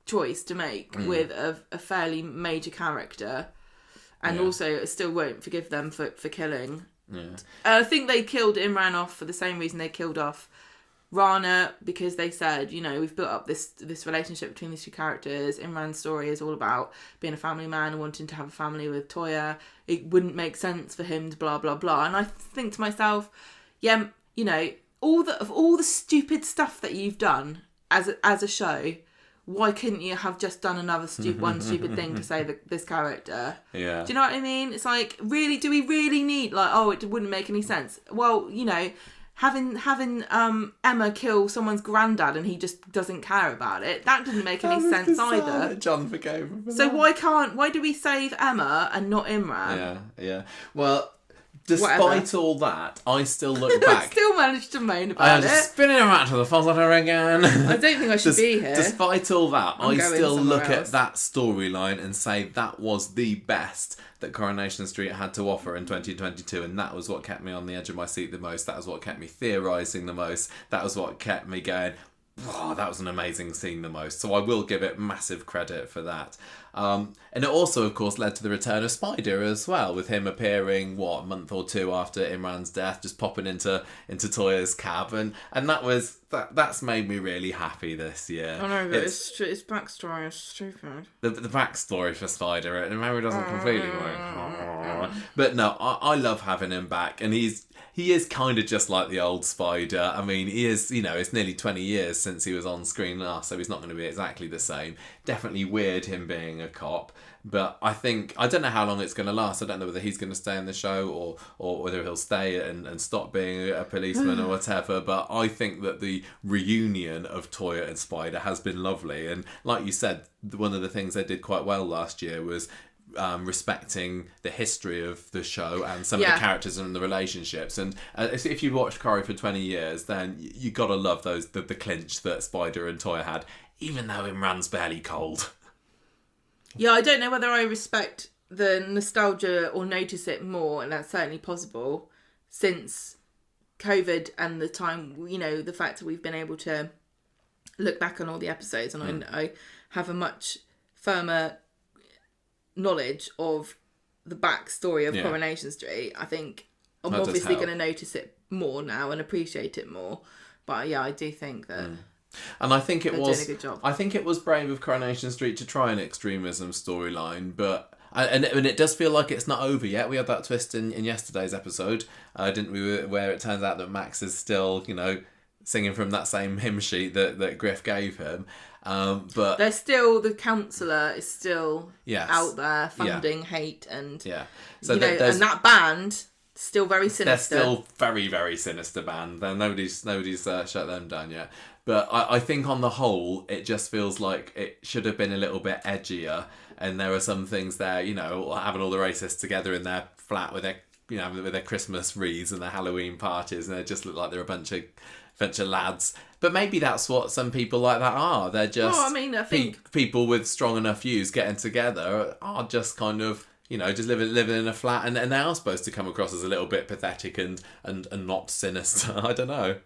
choice to make with a fairly major character, and also I still won't forgive them for killing. Yeah. I think they killed Imran off for the same reason they killed off Rana, because they said, we've built up this relationship between these two characters. Imran's story is all about being a family man and wanting to have a family with Toya. It wouldn't make sense for him to blah blah blah. And I think to myself, yeah. All the stupid stuff that you've done as a show, why couldn't you have just done another stupid thing to save this character? Yeah. Do you know what I mean? It's like, really, do we really need it wouldn't make any sense. Well, having Emma kill someone's granddad and he just doesn't care about it, that didn't make any sense either. John forgave him. So why do we save Emma and not Imran? Yeah. Well, despite all that, I still look back. I still managed to moan about it. Spinning around to the positive again. I don't think I should be here. Despite all that, I still look at that storyline and say that was the best that Coronation Street had to offer in 2022, and that was what kept me on the edge of my seat the most. That was what kept me theorising the most. That was what kept me going, wow, that was an amazing scene the most. So I will give it massive credit for that. And it also, of course, led to the return of Spider as well, with him appearing, a month or two after Imran's death, just popping into Toya's cab. And that's made me really happy this year. I know, but his backstory is stupid. The backstory for Spider, it maybe doesn't completely work. But no, I love having him back. And he's he is kind of just like the old Spider. I mean, he is, it's nearly 20 years since he was on screen last, so he's not going to be exactly the same. Definitely weird him being a cop. But I don't know how long it's going to last. I don't know whether he's going to stay in the show or whether he'll stay and stop being a policeman or whatever. But I think that the reunion of Toya and Spider has been lovely. And like you said, one of the things they did quite well last year was respecting the history of the show and some of the characters and the relationships. And if you've watched Corrie for 20 years, then you got to love the clinch that Spider and Toya had, even though Imran's barely cold. Yeah, I don't know whether I respect the nostalgia or notice it more, and that's certainly possible, since COVID and the time, the fact that we've been able to look back on all the episodes, and I have a much firmer knowledge of the backstory of Coronation Street. I think I'm obviously going to notice it more now and appreciate it more. But yeah, I do think that... And I think it was doing a good job. I think it was brave of Coronation Street to try an extremism storyline, but and it does feel like it's not over yet. We had that twist in yesterday's episode, didn't we? Where it turns out that Max is still, singing from that same hymn sheet that Griff gave him. But there's still the counsellor is still out there funding hate and so and that band still very sinister. They're still very, very sinister band. Nobody's shut them down yet. But I think on the whole, it just feels like it should have been a little bit edgier. And there are some things there, having all the racists together in their flat with their, with their Christmas wreaths and their Halloween parties, and they just look like they're a bunch of lads. But maybe that's what some people like that are. They're just I think people with strong enough views getting together are just kind of, just living in a flat, and they are supposed to come across as a little bit pathetic and not sinister. I don't know.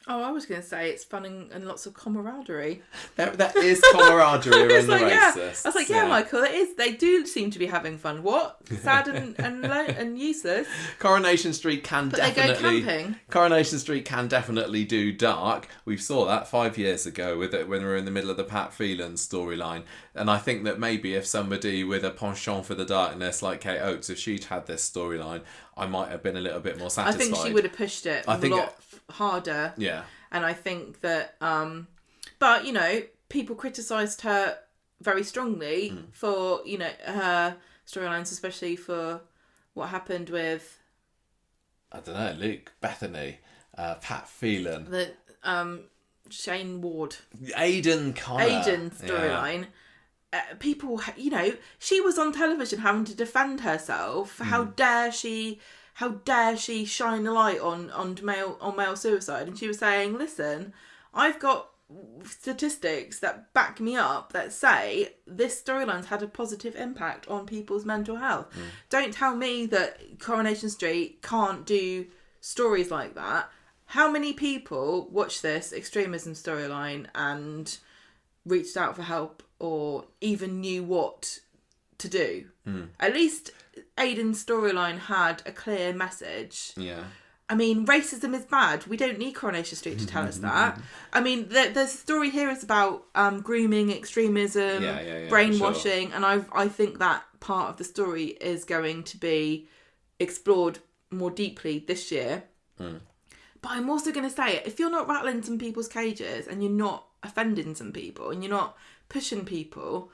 Oh, I was going to say it's fun and lots of camaraderie. There is camaraderie around the racists. I was like, Michael, it is. They do seem to be having fun. What? Sad and useless. Coronation Street can They go camping. Coronation Street can definitely do dark. We saw that 5 years ago when we were in the middle of the Pat Phelan storyline. And I think that maybe if somebody with a penchant for the darkness like Kate Oates, if she'd had this storyline, I might have been a little bit more satisfied. I think she would have pushed it a lot harder. Yeah. And I think that, but, people criticised her very strongly for, her storylines, especially for what happened with... I don't know, Luke, Bethany, Pat Phelan. The Shane Ward. Aidan storyline. Yeah. People, she was on television having to defend herself. How dare she shine a light on male suicide? And she was saying, listen, I've got statistics that back me up that say this storyline's had a positive impact on people's mental health. Don't tell me that Coronation Street can't do stories like that. How many people watched this extremism storyline and reached out for help or even knew what to do? At least Aidan's storyline had a clear message. Yeah. I mean, racism is bad. We don't need Coronation Street to tell us that. I mean, the story here is about grooming, extremism, brainwashing, sure. And I think that part of the story is going to be explored more deeply this year. But I'm also going to say, if you're not rattling some people's cages and you're not offending some people and you're not pushing people,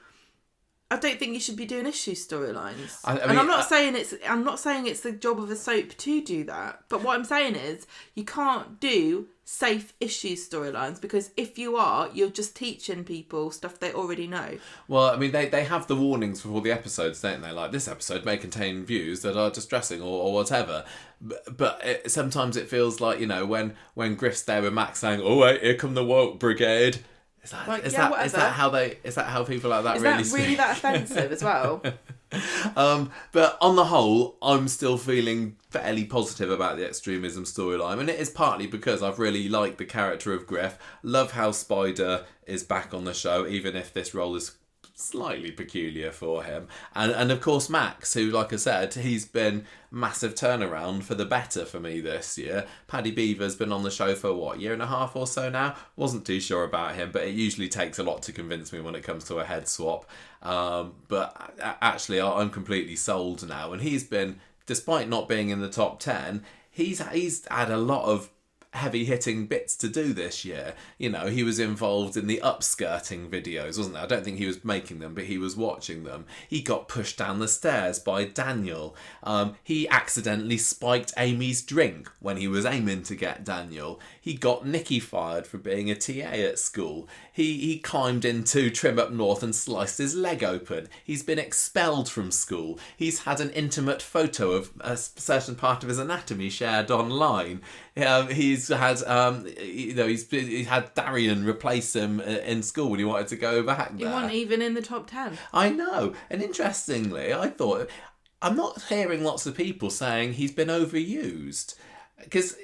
I don't think you should be doing issue storylines. I'm not saying it's the job of a soap to do that. But what I'm saying is you can't do safe issue storylines, because if you are, you're just teaching people stuff they already know. Well, I mean, they have the warnings for all the episodes, don't they? Like, this episode may contain views that are distressing or whatever. But sometimes it feels like, when Griff's there with Max saying, "Oh wait, here come the woke brigade." Is that how people like that really speak? Really that offensive as well? But on the whole, I'm still feeling fairly positive about the extremism storyline, and it is partly because I've really liked the character of Griff. Love how Spider is back on the show, even if this role is slightly peculiar for him. And of course Max, who, like I said, he's been massive turnaround for the better for me this year. Paddy Beaver's been on the show for, year and a half or so now? Wasn't too sure about him, but it usually takes a lot to convince me when it comes to a head swap. But actually, I'm completely sold now. And he's been, despite not being in the top 10, he's had a lot of heavy hitting bits to do this year. You know, he was involved in the upskirting videos, wasn't he? I don't think he was making them, but he was watching them. He got pushed down the stairs by Daniel. He accidentally spiked Amy's drink when he was aiming to get Daniel. He got Nikki fired for being a TA at school. He climbed into Trim Up North and sliced his leg open. He's been expelled from school. He's had an intimate photo of a certain part of his anatomy shared online. He's had, he's had Darian replace him in school when he wanted to go back there. He wasn't even in the top 10. I know. And interestingly, I thought, I'm not hearing lots of people saying he's been overused. Because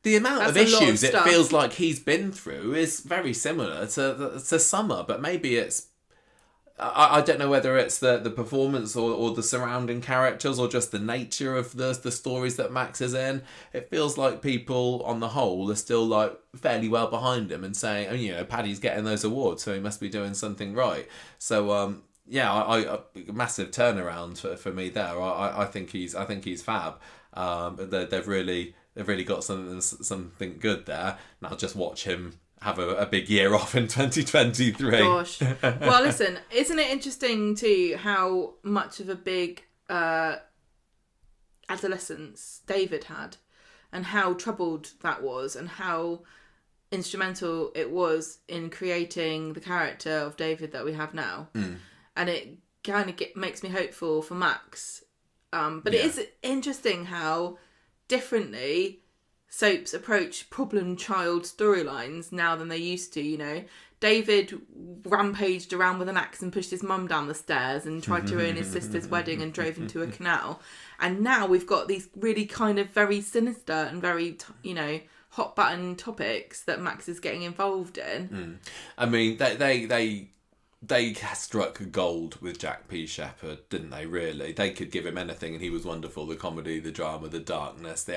the amount of issues it feels like he's been through is very similar to Summer, but maybe it's... I don't know whether it's the performance or the surrounding characters or just the nature of the stories that Max is in. It feels like people on the whole are still like fairly well behind him and saying, oh, you know, Paddy's getting those awards, so he must be doing something right. So yeah, I massive turnaround for me there. I think he's fab. They've really got something good there. And I'll just watch him have a big year off in 2023. Gosh. Well, listen, isn't it interesting too how much of a big adolescence David had and how troubled that was and how instrumental it was in creating the character of David that we have now. And it kind of makes me hopeful for Max. But it is interesting how differently soaps approach problem child storylines now than they used to, you know. David rampaged around with an axe and pushed his mum down the stairs and tried to ruin his sister's wedding and drove into a canal. And now we've got these really kind of very sinister and very, you know, hot button topics that Max is getting involved in. I mean, they struck gold with Jack P. Shepherd, didn't they, really? They could give him anything and he was wonderful. The comedy, the drama, the darkness.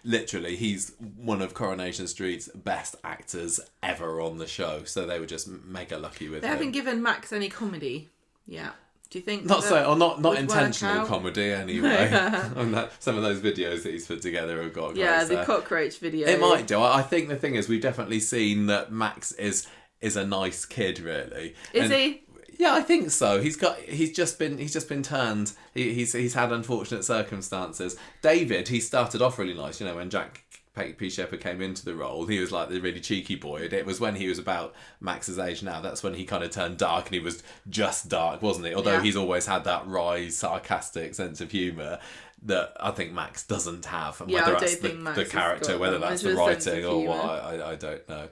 Literally, he's one of Coronation Street's best actors ever on the show. So they were just mega lucky with him. They haven't given Max any comedy yet. Do you think not intentional comedy anyway? Some of those videos that he's put together have got the cockroach video. It might do. I think the thing is, we've definitely seen that Max is a nice kid, really. Is he? Yeah, I think so. He's just been turned. He's had unfortunate circumstances. David, he started off really nice. You know, when Jack P. Shepherd came into the role, he was like the really cheeky boy. It was when he was about Max's age now. That's when he kind of turned dark, and he was just dark, wasn't he? Although he's always had that wry, sarcastic sense of humour that I think Max doesn't have. And whether that's the character, whether that's the writing or what, I don't know.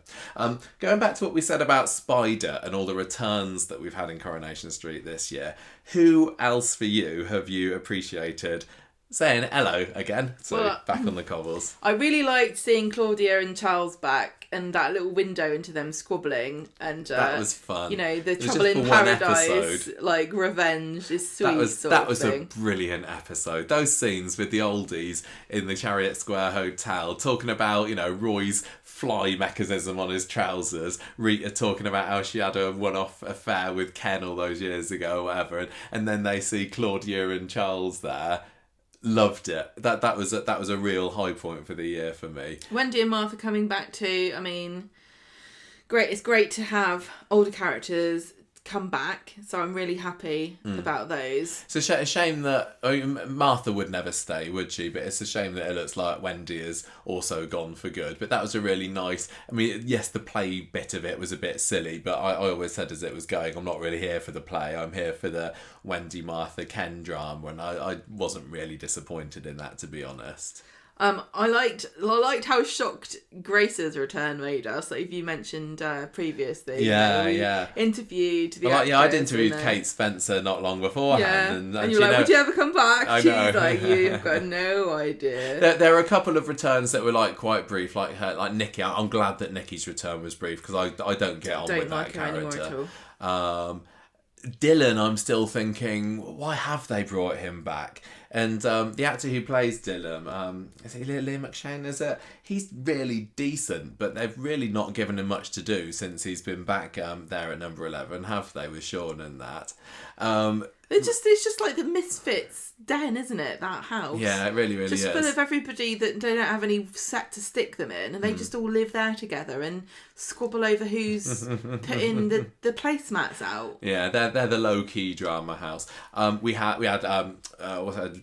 Going back to what we said about Spider and all the returns that we've had in Coronation Street this year, who else for you have you appreciated saying hello again? So back on the cobbles. I really liked seeing Claudia and Charles back and that little window into them squabbling, and that was fun. You know, the Trouble in Paradise, like revenge is sweet. That was a brilliant episode. Those scenes with the oldies in the Chariot Square Hotel talking about, you know, Roy's fly mechanism on his trousers, Rita talking about how she had a one-off affair with Ken all those years ago or whatever, and then they see Claudia and Charles there. Loved it. That was a real high point for the year for me. Wendy and Martha coming back too. I mean, great. It's great to have older characters come back. So I'm really happy about those. It's a shame that Martha would never stay, would she? But it's a shame that it looks like Wendy is also gone for good. But that was a really nice... I mean, yes, the play bit of it was a bit silly, but I always said as it was going, I'm not really here for the play. I'm here for the Wendy, Martha, Ken drama, and I wasn't really disappointed in that, to be honest. I liked how shocked Grace's return made us. Like you mentioned previously. Yeah. Interviewed the I'd interviewed Kate Spencer not long beforehand. And you're like, would you ever come back? I know. She's like, you've got no idea. There are a couple of returns that were like quite brief, like her, like Nikki. I'm glad that Nikki's return was brief because I don't get on with that character. Dylan, I'm still thinking, why have they brought him back? And the actor who plays Dylan, is he Liam McShane, is it? He's really decent, but they've really not given him much to do since he's been back there at number 11, have they, with Sean and that. It's just like the Misfits den, isn't it? That house. Yeah, it really, really just is. Full of everybody that they don't have any set to stick them in, and they just all live there together and squabble over who's putting the placemats out. Yeah, they're the low key drama house. We had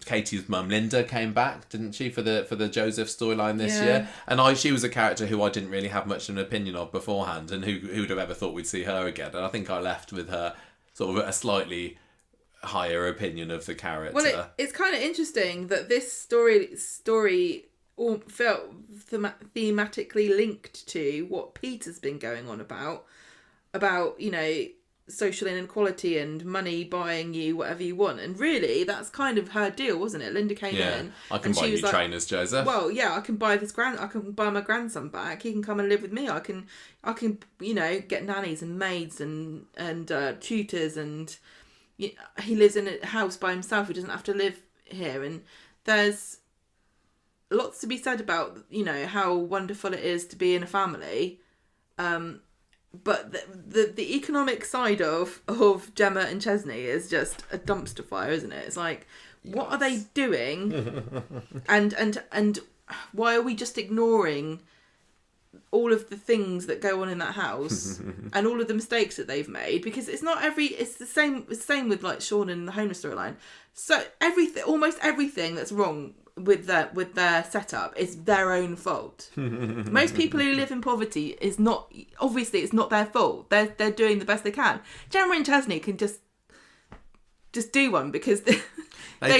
Katie's mum Linda came back, didn't she, for the Joseph storyline this year? And she was a character who I didn't really have much of an opinion of beforehand, and who would have ever thought we'd see her again? And I think I left with her sort of a slightly higher opinion of the character. Well, it's kind of interesting that this story all felt thematically linked to what Peter's been going on about social inequality and money buying you whatever you want, and really that's kind of her deal, wasn't it? Linda came in. I can buy you trainers, Joseph. Well, yeah, I can buy my grandson back. He can come and live with me. I can get nannies and maids and tutors, and he lives in a house by himself. He doesn't have to live here, and there's lots to be said about how wonderful it is to be in a family. But the economic side of Gemma and Chesney is just a dumpster fire, isn't it? It's like, what are they doing? and why are we just ignoring all of the things that go on in that house and all of the mistakes that they've made? Because it's the same with like Sean and the homeless storyline. So almost everything that's wrong with their setup is their own fault. Most people who live in poverty it's not their fault. They're doing the best they can. Gemma and Chesney can just do one because they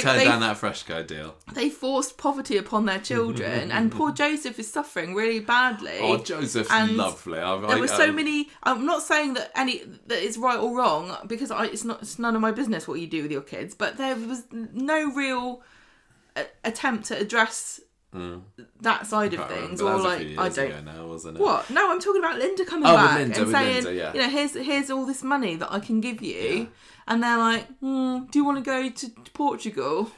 turned down that Freshco deal. They forced poverty upon their children, and poor Joseph is suffering really badly. Oh, Joseph's lovely. There were so many. I'm not saying that that is right or wrong, because it's none of my business what you do with your kids. But there was no real attempt to address that side of things, or like I don't know, wasn't it? What? No, I'm talking about Linda coming back Linda, and saying, Linda, here's all this money that I can give you, and they're like, do you want to go to Portugal?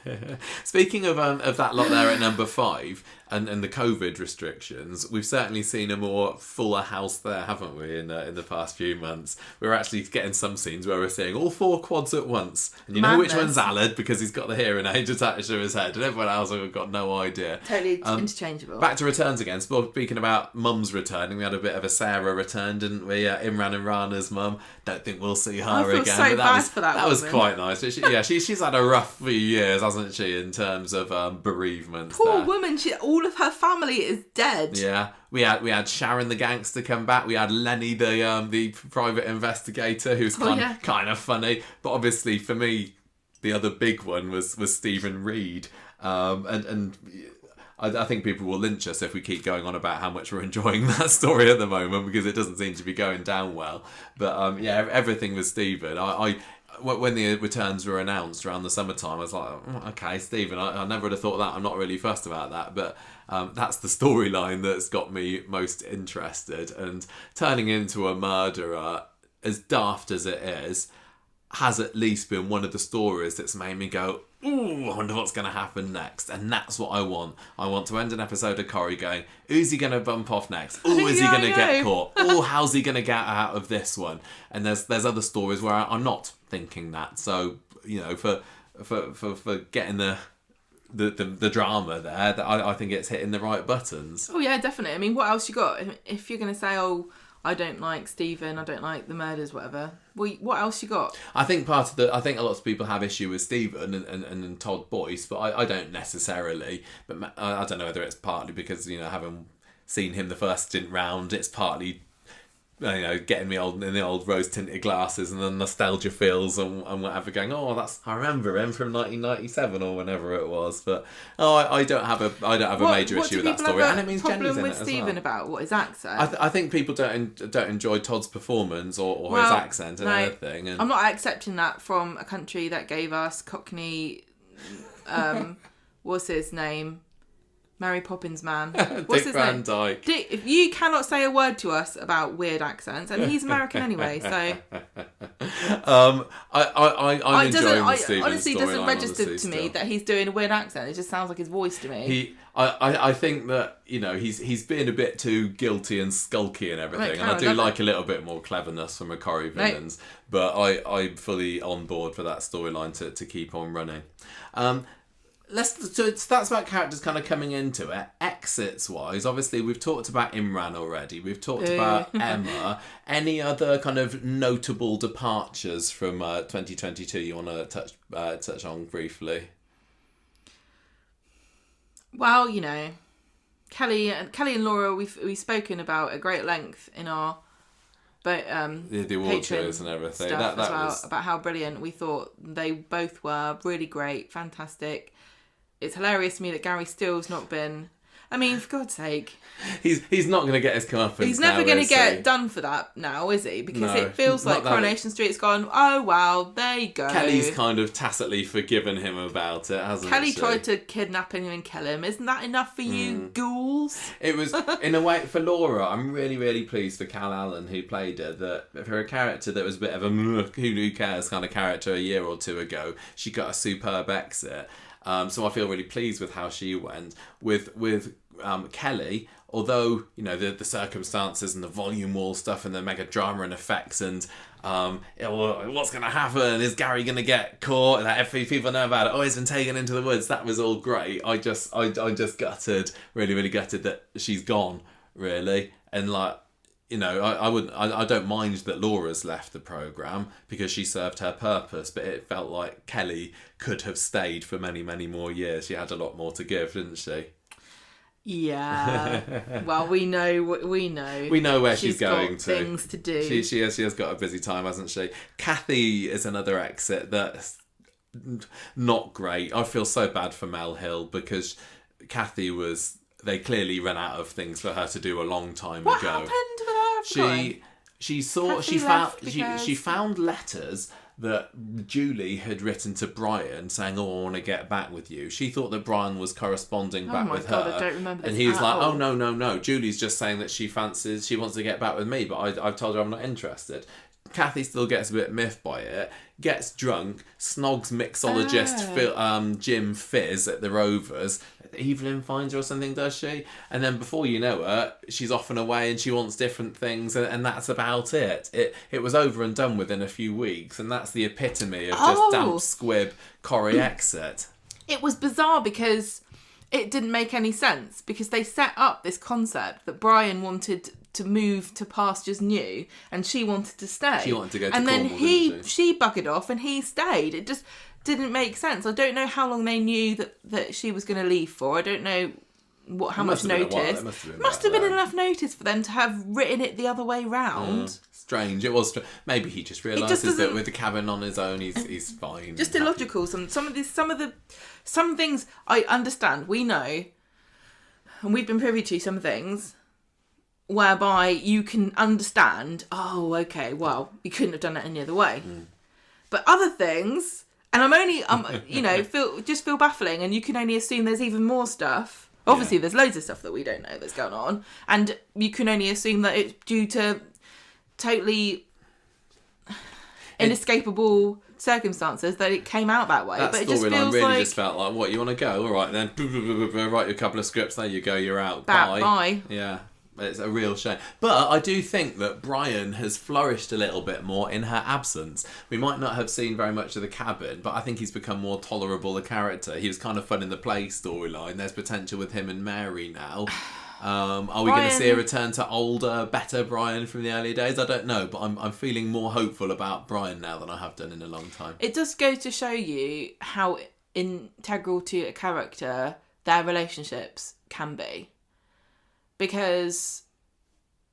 Speaking of that lot there at number 5 and the COVID restrictions, we've certainly seen a more fuller house there, haven't we? In the past few months, we're actually getting some scenes where we're seeing all 4 quads at once, and you know which one's Alad because he's got the hearing aid attached to his head, and everyone else have got no idea. Totally interchangeable. Back to returns again. Speaking about mums returning, we had a bit of a Sarah return, didn't we? Imran and Rana's mum. Don't think we'll see her again. So but bad for that was quite nice. She's had a rough few years, hasn't she, in terms of bereavement. Poor woman. All of her family is dead. Yeah, we had Sharon the gangster come back. We had Lenny the private investigator, who's kind of funny. But obviously, for me, the other big one was Stephen Reed, and I think people will lynch us if we keep going on about how much we're enjoying that story at the moment, because it doesn't seem to be going down well. But everything with Stephen. When the returns were announced around the summertime, I was like, okay, Stephen, I never would have thought that. I'm not really fussed about that. But that's the storyline that's got me most interested. And turning into a murderer, as daft as it is, has at least been one of the stories that's made me go, ooh, I wonder what's going to happen next. And that's what I want. I want to end an episode of Corrie going, who's he going to bump off next? Oh, is he going to get caught? Oh, how's he going to get out of this one? And there's other stories where I'm not thinking that. So, for getting the drama there, that I think it's hitting the right buttons. Oh yeah, definitely. I mean, what else you got? If you're going to say, I don't like Stephen, I don't like the murders, whatever. Well, what else you got? I think a lot of people have issue with Stephen and Todd Boyce, but I don't necessarily. But I don't know whether it's partly because, having seen him the first stint round, it's partly, getting me in the old rose-tinted glasses and the nostalgia feels and whatever, going, I remember him from 1997 or whenever it was. But I don't have a major issue with that story. And it means Jenny's in it as well. What do people have a problem with Stephen about? What, his accent? I think people don't enjoy Todd's performance or his accent and everything. And I'm not accepting that from a country that gave us Cockney. What's his name? Mary Poppins man. Dick Van Dyke. Dick, if you cannot say a word to us about weird accents, and he's American anyway, so I'm enjoying the Stephen honestly doesn't storyline, register honestly, to me still. that he's doing a weird accent. It just sounds like his voice to me. I think that, you know, he's being a bit too guilty and skulky and everything, and I do like a little bit more cleverness from a Corrie villains, but I'm fully on board for that storyline to keep on running. So that's about characters kind of coming into it. Exits wise, obviously we've talked about Imran already. We've talked about Emma. Any other kind of notable departures from 2022 you want to touch on briefly? Well, you know, Kelly and Laura, we've spoken about at great length in our the award shows and everything. Stuff That as well, was about how brilliant we thought they both were. Really great, fantastic. It's hilarious to me that Gary Steele's not been... I mean, for God's sake. He's not going to get his comeuppance. He's never going to get done for that now, is he? Because it feels like Coronation Street's gone, oh, well, there you go. Kelly's kind of tacitly forgiven him about it, hasn't Kelly she? tried to kidnap him and kill him. Isn't that enough for you, ghouls? It was, in a way, for Laura, I'm really, really pleased for Cal Allen, who played her, that for a character that was a bit of a who cares kind of character a year or two ago, she got a superb exit. So I feel really pleased with how she went. With Kelly, although, you know, the circumstances and the volume wall stuff and the mega drama and effects and what's going to happen? Is Gary going to get caught? That if people know about it, he's been taken into the woods. That was all great. I just gutted, really, really gutted that she's gone, really. And like, you know, I don't mind that Laura's left the programme because she served her purpose, but it felt like Kelly could have stayed for many, many more years. She had a lot more to give, didn't she? Yeah. Well, we know where she's going to. Things to do. She has got a busy time, hasn't she? Kathy is another exit that's not great. I feel so bad for Mel Hill because Kathy was... They clearly ran out of things for her to do a long time what ago. What happened with her? She found letters that Julie had written to Brian saying, I want to get back with you. She thought that Brian was corresponding back with her. I don't remember this. And he was like, oh, no. Julie's just saying that she wants to get back with me, but I've told her I'm not interested. Kathy still gets a bit miffed by it, gets drunk, snogs mixologist Jim Fizz at the Rovers. Evelyn finds her or something, does she? And then before you know it, she's off and away and she wants different things, and that's about it. It was over and done within a few weeks, and that's the epitome of just damp squib Corrie exit. It was bizarre because it didn't make any sense, because they set up this concept that Brian wanted to move to pastures new and she wanted to stay. She wanted to go to and Cornwall, then she buggered off and he stayed. It just didn't make sense. I don't know how long they knew that she was going to leave for. I don't know how much notice. Must have been enough notice for them to have written it the other way round. Strange. It was. Maybe he just realises that with the cabin on his own, he's fine. Just illogical. Some things I understand. We know, and we've been privy to some things whereby you can understand. Oh, okay. Well, you couldn't have done it any other way. But other things, and feel baffling, and you can only assume there's even more stuff. Obviously, there's loads of stuff that we don't know that's going on, and you can only assume that it's due to totally inescapable circumstances that it came out that way. That but it just feels really just felt like, what, you want to go? All right, then write a couple of scripts. There you go. You're out. Bye. Yeah. It's a real shame. But I do think that Brian has flourished a little bit more in her absence. We might not have seen very much of the cabin, but I think he's become more tolerable a character. He was kind of fun in the play storyline. There's potential with him and Mary now. Are we going to see a return to older, better Brian from the early days? I don't know, but I'm feeling more hopeful about Brian now than I have done in a long time. It does go to show you how integral to a character their relationships can be. Because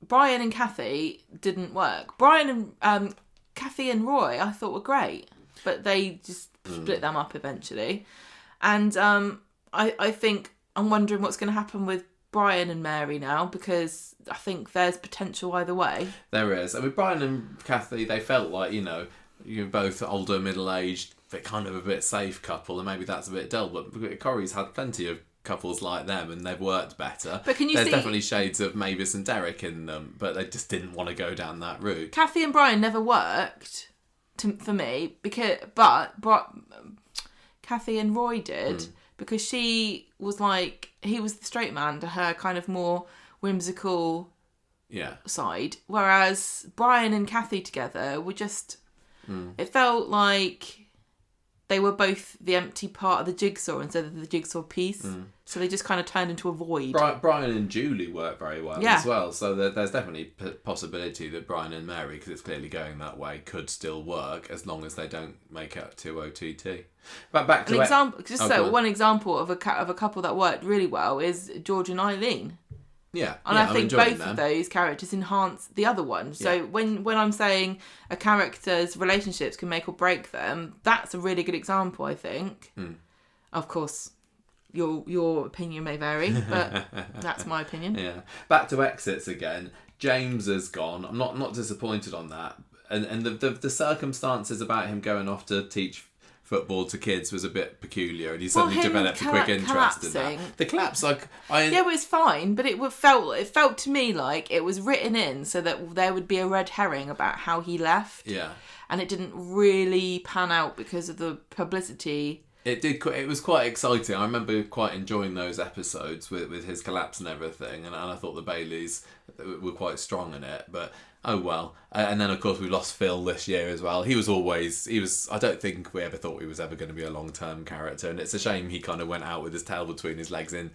Brian and Kathy didn't work. Brian and Kathy and Roy, I thought, were great, but they just split them up eventually. And I think I'm wondering what's going to happen with Brian and Mary now, because I think there's potential either way. There is. I mean, Brian and Kathy, they felt like, you're both older, middle-aged, but kind of a bit safe couple, and maybe that's a bit dull. But Corrie's had plenty of couples like them, and they've worked better. But can you There's see... definitely shades of Mavis and Derek in them, but they just didn't want to go down that route. Kathy and Brian never worked for me, but Kathy and Roy did, because she was like, he was the straight man to her kind of more whimsical side, whereas Brian and Kathy together were just, it felt like they were both the empty part of the jigsaw instead of the jigsaw piece. So they just kind of turned into a void. Brian and Julie work very well as well. So there's definitely possibility that Brian and Mary, because it's clearly going that way, could still work as long as they don't make it to OTT. But back to one example of a couple that worked really well is George and Eileen. Yeah, and I think both of those characters enhance the other one. So when I'm saying a character's relationships can make or break them, that's a really good example, I think. Of course, your opinion may vary, but that's my opinion. Yeah. Back to exits again. James has gone. I'm not disappointed on that. And the circumstances about him going off to teach football to kids was a bit peculiar, and he suddenly developed a quick interest in that. The collapse, yeah, it was fine, but it felt to me like it was written in so that there would be a red herring about how he left. Yeah, and it didn't really pan out because of the publicity. It did. It was quite exciting. I remember quite enjoying those episodes with his collapse and everything, and I thought the Baileys were quite strong in it, but. Oh well, and then of course we lost Phil this year as well. He was. I don't think we ever thought he was ever going to be a long-term character, and it's a shame he kind of went out with his tail between his legs in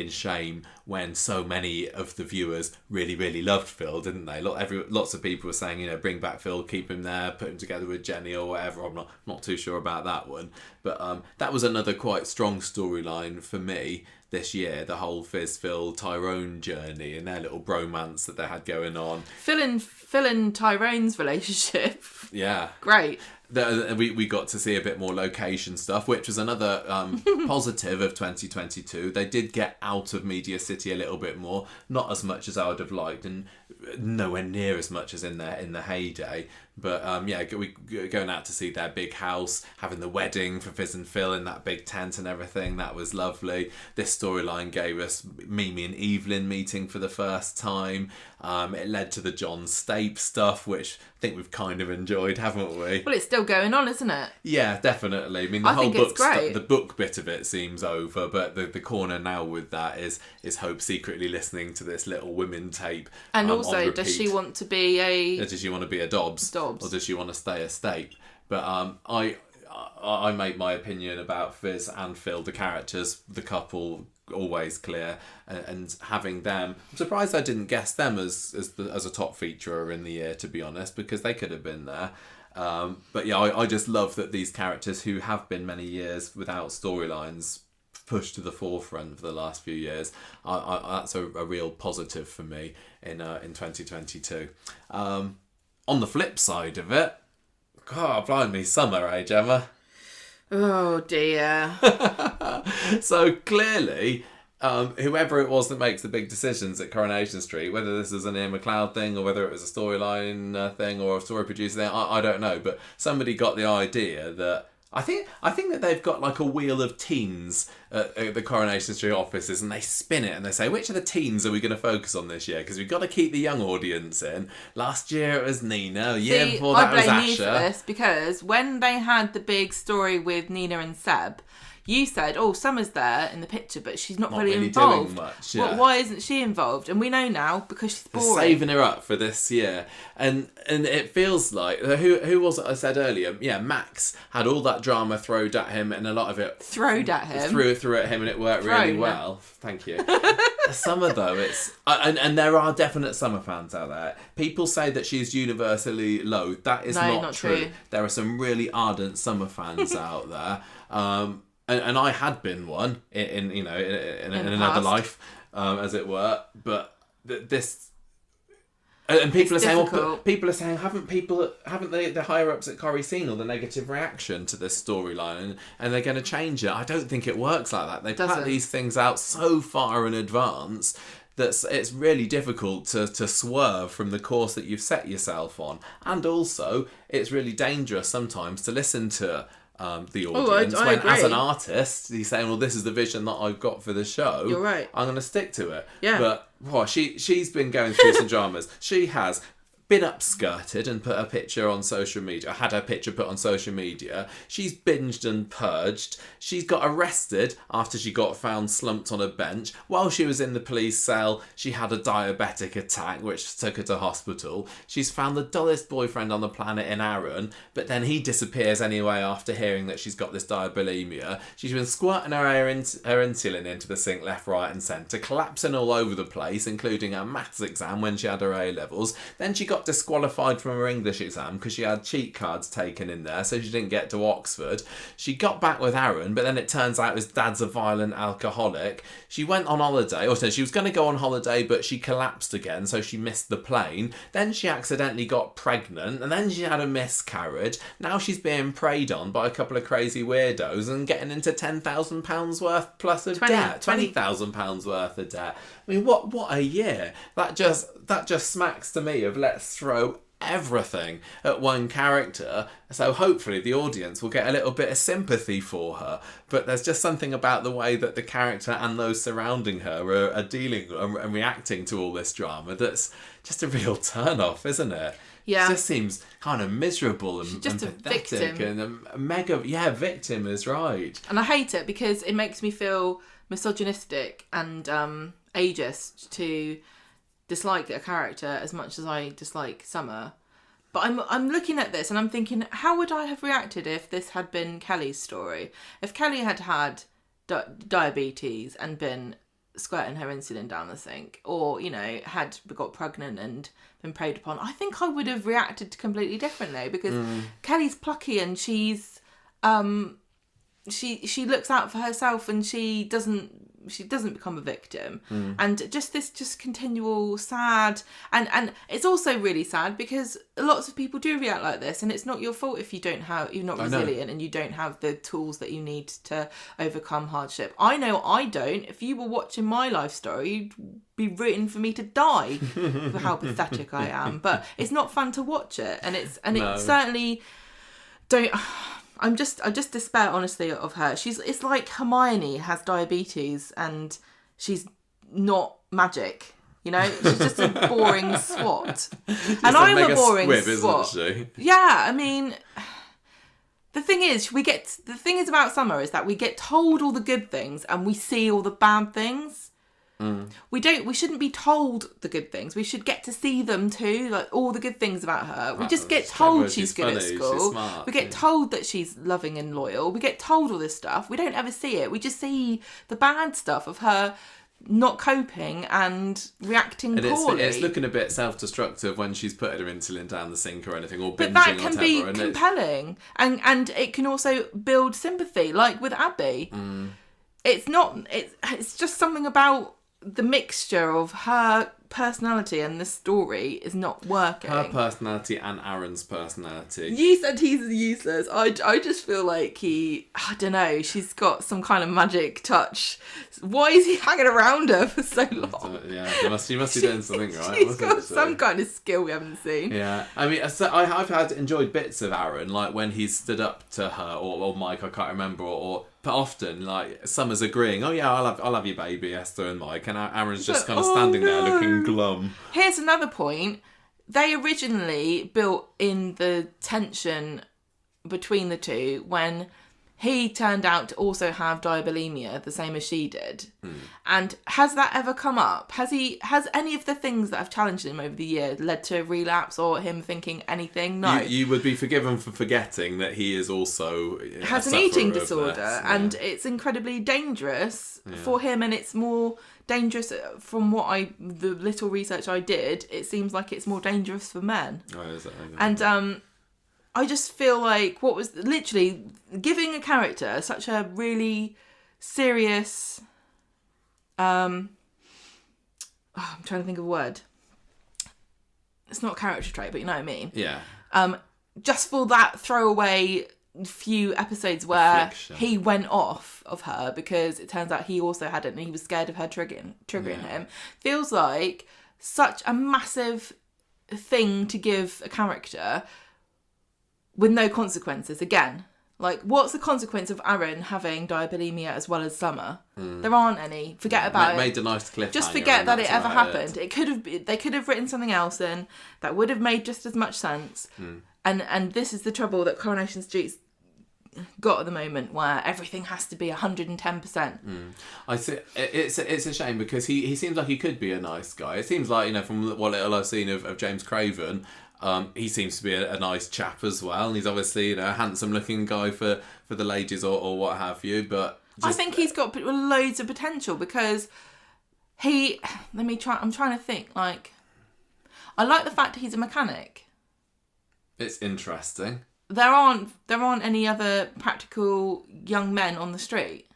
shame when so many of the viewers really, really loved Phil, didn't they? Lots of people were saying, bring back Phil, keep him there, put him together with Jenny or whatever. I'm not too sure about that one, but that was another quite strong storyline for me this year, the whole Phil Tyrone journey and their little bromance that they had going on. Phil and Tyrone's relationship. Yeah. Great. We got to see a bit more location stuff, which was another positive of 2022. They did get out of Media City a little bit more, not as much as I would have liked, and nowhere near as much as in the heyday. But going out to see their big house, having the wedding for Fizz and Phil in that big tent and everything, that was lovely. This storyline gave us Mimi and Evelyn meeting for the first time. It led to the John Stape stuff, which I think we've kind of enjoyed, haven't we? Well, it's still going on, isn't it? Yeah, definitely. I mean, the whole book, the book bit of it seems over, but the corner now with that is Hope secretly listening to this little women tape. And also, does she want to be does she want to be a Dobbs? Or does she want to stay a Stape? But I make my opinion about Fizz and Phil, the characters, the couple, always clear, and having them. I'm surprised I didn't guess them as a top feature in the year, to be honest, because they could have been there. But yeah, I just love that these characters who have been many years without storylines pushed to the forefront for the last few years. That's a real positive for me in 2022. On the flip side of it, God, blimey, summer, eh, Gemma? Oh dear. So clearly, whoever it was that makes the big decisions at Coronation Street, whether this is an Ian McLeod thing or whether it was a storyline thing or a story producer thing, I don't know. But somebody got the idea that I think that they've got like a wheel of teens at the Coronation Street offices, and they spin it and they say, which of the teens are we going to focus on this year? Because we've got to keep the young audience in. Last year it was Nina. Year before that was Asher. I blame you for this, because when they had the big story with Nina and Seb, you said, Summer's there in the picture, but she's not really involved. Doing much, yeah. Well, why isn't she involved? And we know now, because she's boring. They're saving her up for this year. And it feels like, who was it I said earlier? Yeah, Max had all that drama thrown at him, and a lot of it... Threw at him, and it worked really well. Thank you. Summer, though, it's... And there are definite Summer fans out there. People say that she's universally loathed. That is not true. There are some really ardent Summer fans out there. And I had been one in another life, as it were. But this, and people are saying, haven't the higher ups at Corrie seen all the negative reaction to this storyline, and they're going to change it? I don't think it works like that. They plan these things out so far in advance that it's really difficult to swerve from the course that you've set yourself on, and also it's really dangerous sometimes to listen to the audience. I when agree. as an artist, he's saying, well, this is the vision that I've got for the show. You're right. I'm going to stick to it. Yeah. But she's been going through some dramas. She has been upskirted and put her picture on social media, had her picture put on social media. She's binged and purged. She's got arrested after she got found slumped on a bench. While she was in the police cell, she had a diabetic attack, which took her to hospital. She's found the dullest boyfriend on the planet in Aaron, but then he disappears anyway after hearing that she's got this diabulimia. She's been squirting her insulin into the sink left, right and centre, collapsing all over the place, including her maths exam when she had her A-levels. Then she got disqualified from her English exam because she had cheat cards taken in there, so she didn't get to Oxford. She got back with Aaron, but then it turns out his dad's a violent alcoholic. She went on holiday, or no, she was going to go on holiday, but she collapsed again, so she missed the plane. Then she accidentally got pregnant, and then she had a miscarriage. Now she's being preyed on by a couple of crazy weirdos and getting into £10,000 worth plus of debt, £20,000 worth of debt. I mean, what a year! That just smacks to me of let's throw everything at one character, so hopefully the audience will get a little bit of sympathy for her. But there's just something about the way that the character and those surrounding her are dealing and reacting to all this drama that's just a real turn off, isn't it? Yeah. It just seems kind of miserable and just and a pathetic victim. and a mega victim is right. And I hate it because it makes me feel misogynistic and ageist to dislike a character as much as I dislike Summer. But I'm looking at this and I'm thinking, how would I have reacted if this had been Kelly's story? If Kelly had diabetes and been squirting her insulin down the sink, or, you know, had got pregnant and been preyed upon, I think I would have reacted completely differently, because Kelly's plucky and she's she looks out for herself and she doesn't become a victim. And just continual sad, and it's also really sad because lots of people do react like this, and it's not your fault if you're not resilient and you don't have the tools that you need to overcome hardship. I know I don't. If you were watching my life story, you'd be rooting for me to die for how pathetic I am. But it's not fun to watch it, and it certainly don't. I just despair, honestly, of her. It's like Hermione has diabetes and she's not magic, you know? She's just a boring swot. And I'm a boring swot. Isn't she? Yeah, I mean, the thing is about Summer is that we get told all the good things and we see all the bad things. We shouldn't be told the good things. We should get to see them too, like all the good things about her. We just get told she's good at school. She's smart, we get told that she's loving and loyal. We get told all this stuff. We don't ever see it. We just see the bad stuff of her not coping and reacting poorly. It's looking a bit self-destructive when she's putting her insulin down the sink or anything, or binging. But that can be compelling, and it can also build sympathy, like with Abby. It's just something about the mixture of her personality and the story is not working. Her personality and Aaron's personality. You said he's useless. I just feel like I don't know, she's got some kind of magic touch. Why is he hanging around her for so long? Yeah, she must be doing something right. She's got some kind of skill we haven't seen. Yeah, I mean, so I've enjoyed bits of Aaron, like when he stood up to her, or Mike, I can't remember, but often, like, Summer's agreeing, oh yeah, I'll have your baby, Esther and Mike, and Aaron's just kind of standing there looking glum. Here's another point. They originally built in the tension between the two when he turned out to also have diabulimia, the same as she did. And has that ever come up? Has any of the things that have challenged him over the year led to a relapse or him thinking anything? No. You would be forgiven for forgetting that he is also has an eating disorder, and it's incredibly dangerous for him, and it's more dangerous from the little research I did. It seems like it's more dangerous for men. Oh, is it? And I just feel like what was literally giving a character such a really serious. I'm trying to think of a word. It's not a character trait, but you know what I mean. Yeah. Just for that throwaway few episodes where Affliction. He went off of her because it turns out he also had it and he was scared of her triggering him. Feels like such a massive thing to give a character with no consequences. Again, Like, what's the consequence of Aaron having diabulimia as well as Summer? There aren't any. Forget about it. Made a nice cliffhanger. Just forget that it ever happened. It. They could have written something else in that would have made just as much sense. And this is the trouble that Coronation Street's got at the moment, where everything has to be 110%. I see. It's a shame because he seems like he could be a nice guy. It seems like, from what little I've seen of James Craven, he seems to be a nice chap as well, and he's obviously a handsome looking guy for the ladies or what have you. But I think he's got loads of potential because I'm trying to think. Like, I like the fact that he's a mechanic. It's interesting. There aren't any other practical young men on the street.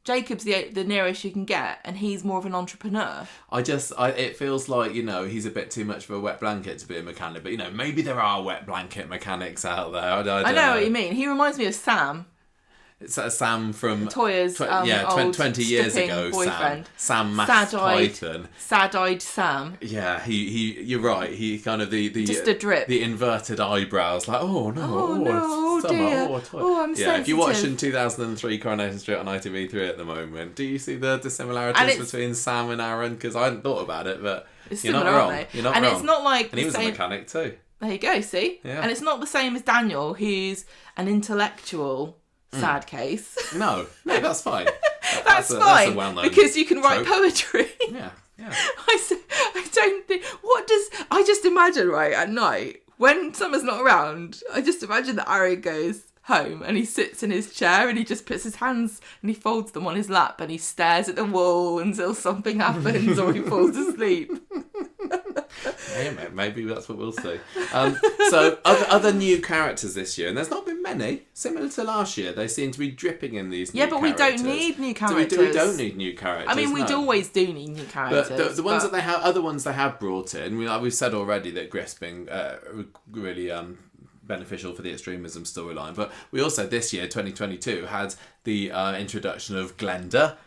Jacob's the nearest you can get, and he's more of an entrepreneur. It feels like, he's a bit too much of a wet blanket to be a mechanic, but maybe there are wet blanket mechanics out there. I don't know what you mean. He reminds me of Sam. It's Sam from Toya's 20 years ago. Boyfriend. Sam Math Python. Sad-eyed Sam. Yeah, he. You're right. He kind of the just a drip. The inverted eyebrows, like oh dear, I'm sensitive. If you're watching 2003 Coronation Street on ITV3 at the moment, do you see the similarities between Sam and Aaron? Because I hadn't thought about it, but you're not wrong. You're not wrong. It's not like and he was a mechanic too. There you go. See, yeah. And it's not the same as Daniel, who's an intellectual. Sad case. No, that's fine. That's fine. That's a well-known because you can write trope. poetry. Yeah. I don't think. I just imagine at night when Summer's not around. I just imagine that Aaron goes home and he sits in his chair and he just puts his hands and he folds them on his lap and he stares at the wall until something happens or he falls asleep. Yeah, maybe that's what we'll see. So other new characters this year, and there's not been many. Similar to last year, they seem to be dripping in these new characters. Yeah, but we don't need new characters. We don't need new characters. I mean, we always do need new characters. But the ones that they have, other ones they have brought in. We've said already that Grisping really beneficial for the extremism storyline. But we also this year, 2022, had the introduction of Glenda,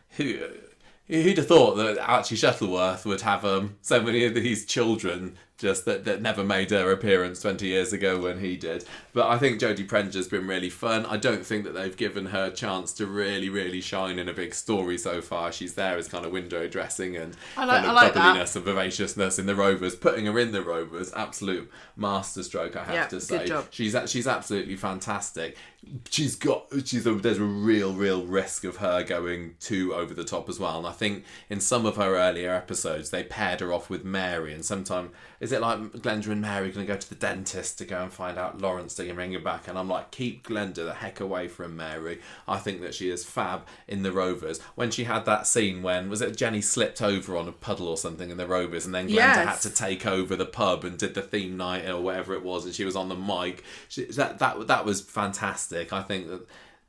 Who'd have thought that Archie Shuttleworth would have so many of these children just that never made their appearance 20 years ago when he did. But I think Jodie Prender's been really fun. I don't think that they've given her a chance to really, really shine in a big story so far. She's there as kind of window dressing and bubbliness and vivaciousness in the Rovers. Putting her in the Rovers, absolute masterstroke, I have to say. Good job. She's absolutely fantastic. There's a real risk of her going too over the top as well. And I think in some of her earlier episodes, they paired her off with Mary. And sometimes, is it like Glenda and Mary going to go to the dentist to go and find out Lawrence to bring her back? And I'm like, keep Glenda the heck away from Mary. I think that she is fab in the Rovers. When she had that scene when, was it Jenny slipped over on a puddle or something in the Rovers, and then Glenda had to take over the pub and did the theme night or whatever it was, and she was on the mic. That was fantastic. I think that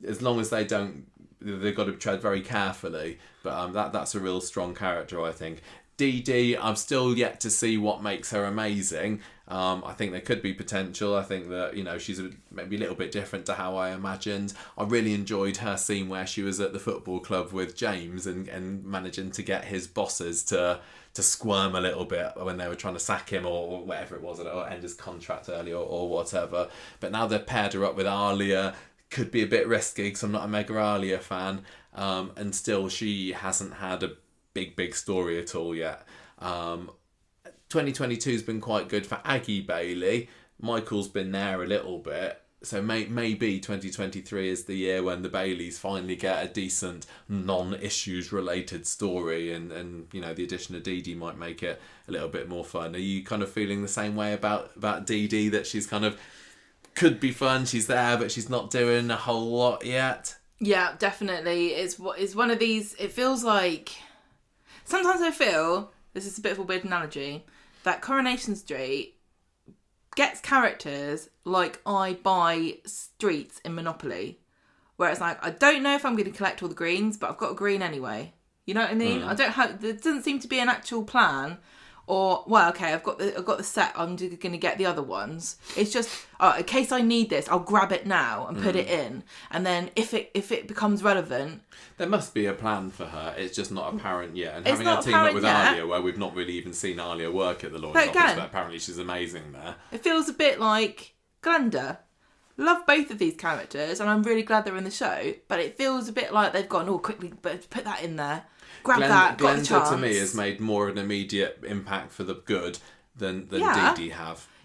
as long as they've got to tread very carefully, but that's a real strong character, I think. Dee Dee, I'm still yet to see what makes her amazing. I think there could be potential. I think that, she's maybe a little bit different to how I imagined. I really enjoyed her scene where she was at the football club with James and managing to get his bosses to squirm a little bit when they were trying to sack him or whatever it was, or end his contract early or whatever. But now they've paired her up with Alia. Could be a bit risky because I'm not a mega Alia fan. And still she hasn't had a big story at all yet. 2022's been quite good for Aggie Bailey. Michael's been there a little bit. So maybe 2023 is the year when the Baileys finally get a decent non-issues related story, and the addition of Dee Dee might make it a little bit more fun. Are you kind of feeling the same way about Dee Dee, that she's kind of could be fun, she's there, but she's not doing a whole lot yet? Yeah, definitely. It's one of these, it feels like, sometimes I feel, this is a bit of a weird analogy, that Coronation Street gets characters like I buy streets in Monopoly, where it's like, I don't know if I'm going to collect all the greens, but I've got a green anyway. You know what I mean? There doesn't seem to be an actual plan. Or, well, okay, I've got the set, I'm going to get the other ones. It's just, in case I need this, I'll grab it now and put it in. And then if it becomes relevant... There must be a plan for her. It's just not apparent yet. And having her team up with Alia, where we've not really even seen Alia work at the lawyer's office, but apparently she's amazing there. It feels a bit like Glenda. love both of these characters, and I'm really glad they're in the show. But it feels a bit like they've gone, quickly, but put that in there, grab that, got the chance. Glenda to me has made more of an immediate impact for the good than Dee Dee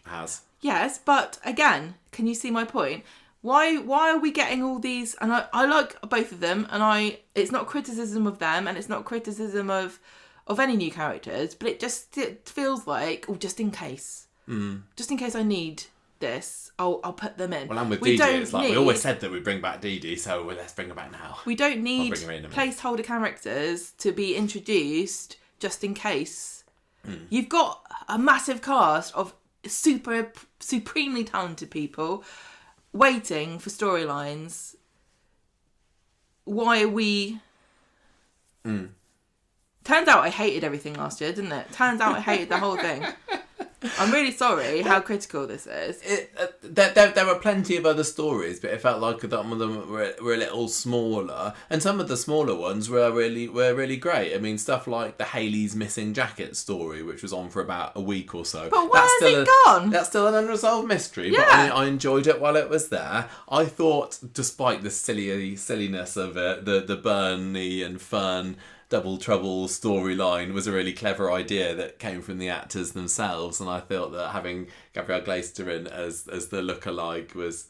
has. Yes, but again, can you see my point? Why are we getting all these? And I like both of them, and it's not criticism of them, and it's not criticism of any new characters, but it feels like, just in case I need this, I'll put them in. Well, and with Dee Dee, it's like we always said that we'd bring back Dee Dee, so let's bring her back now. We don't need placeholder characters to be introduced just in case. You've got a massive cast of supremely talented people waiting for storylines. Why are we... Turns out I hated everything last year, didn't it? Turns out I hated the whole thing. I'm really sorry how critical this is. There were plenty of other stories, but it felt like some of them were a little smaller, and some of the smaller ones were really great. I mean, stuff like the Hayley's missing jacket story, which was on for about a week or so. But where has it gone? That's still an unresolved mystery. Yeah. But I enjoyed it while it was there. I thought, despite the silliness of it, the Bernie and Fern Double Trouble storyline was a really clever idea that came from the actors themselves, and I thought that having Gabrielle Glaister in as the lookalike was,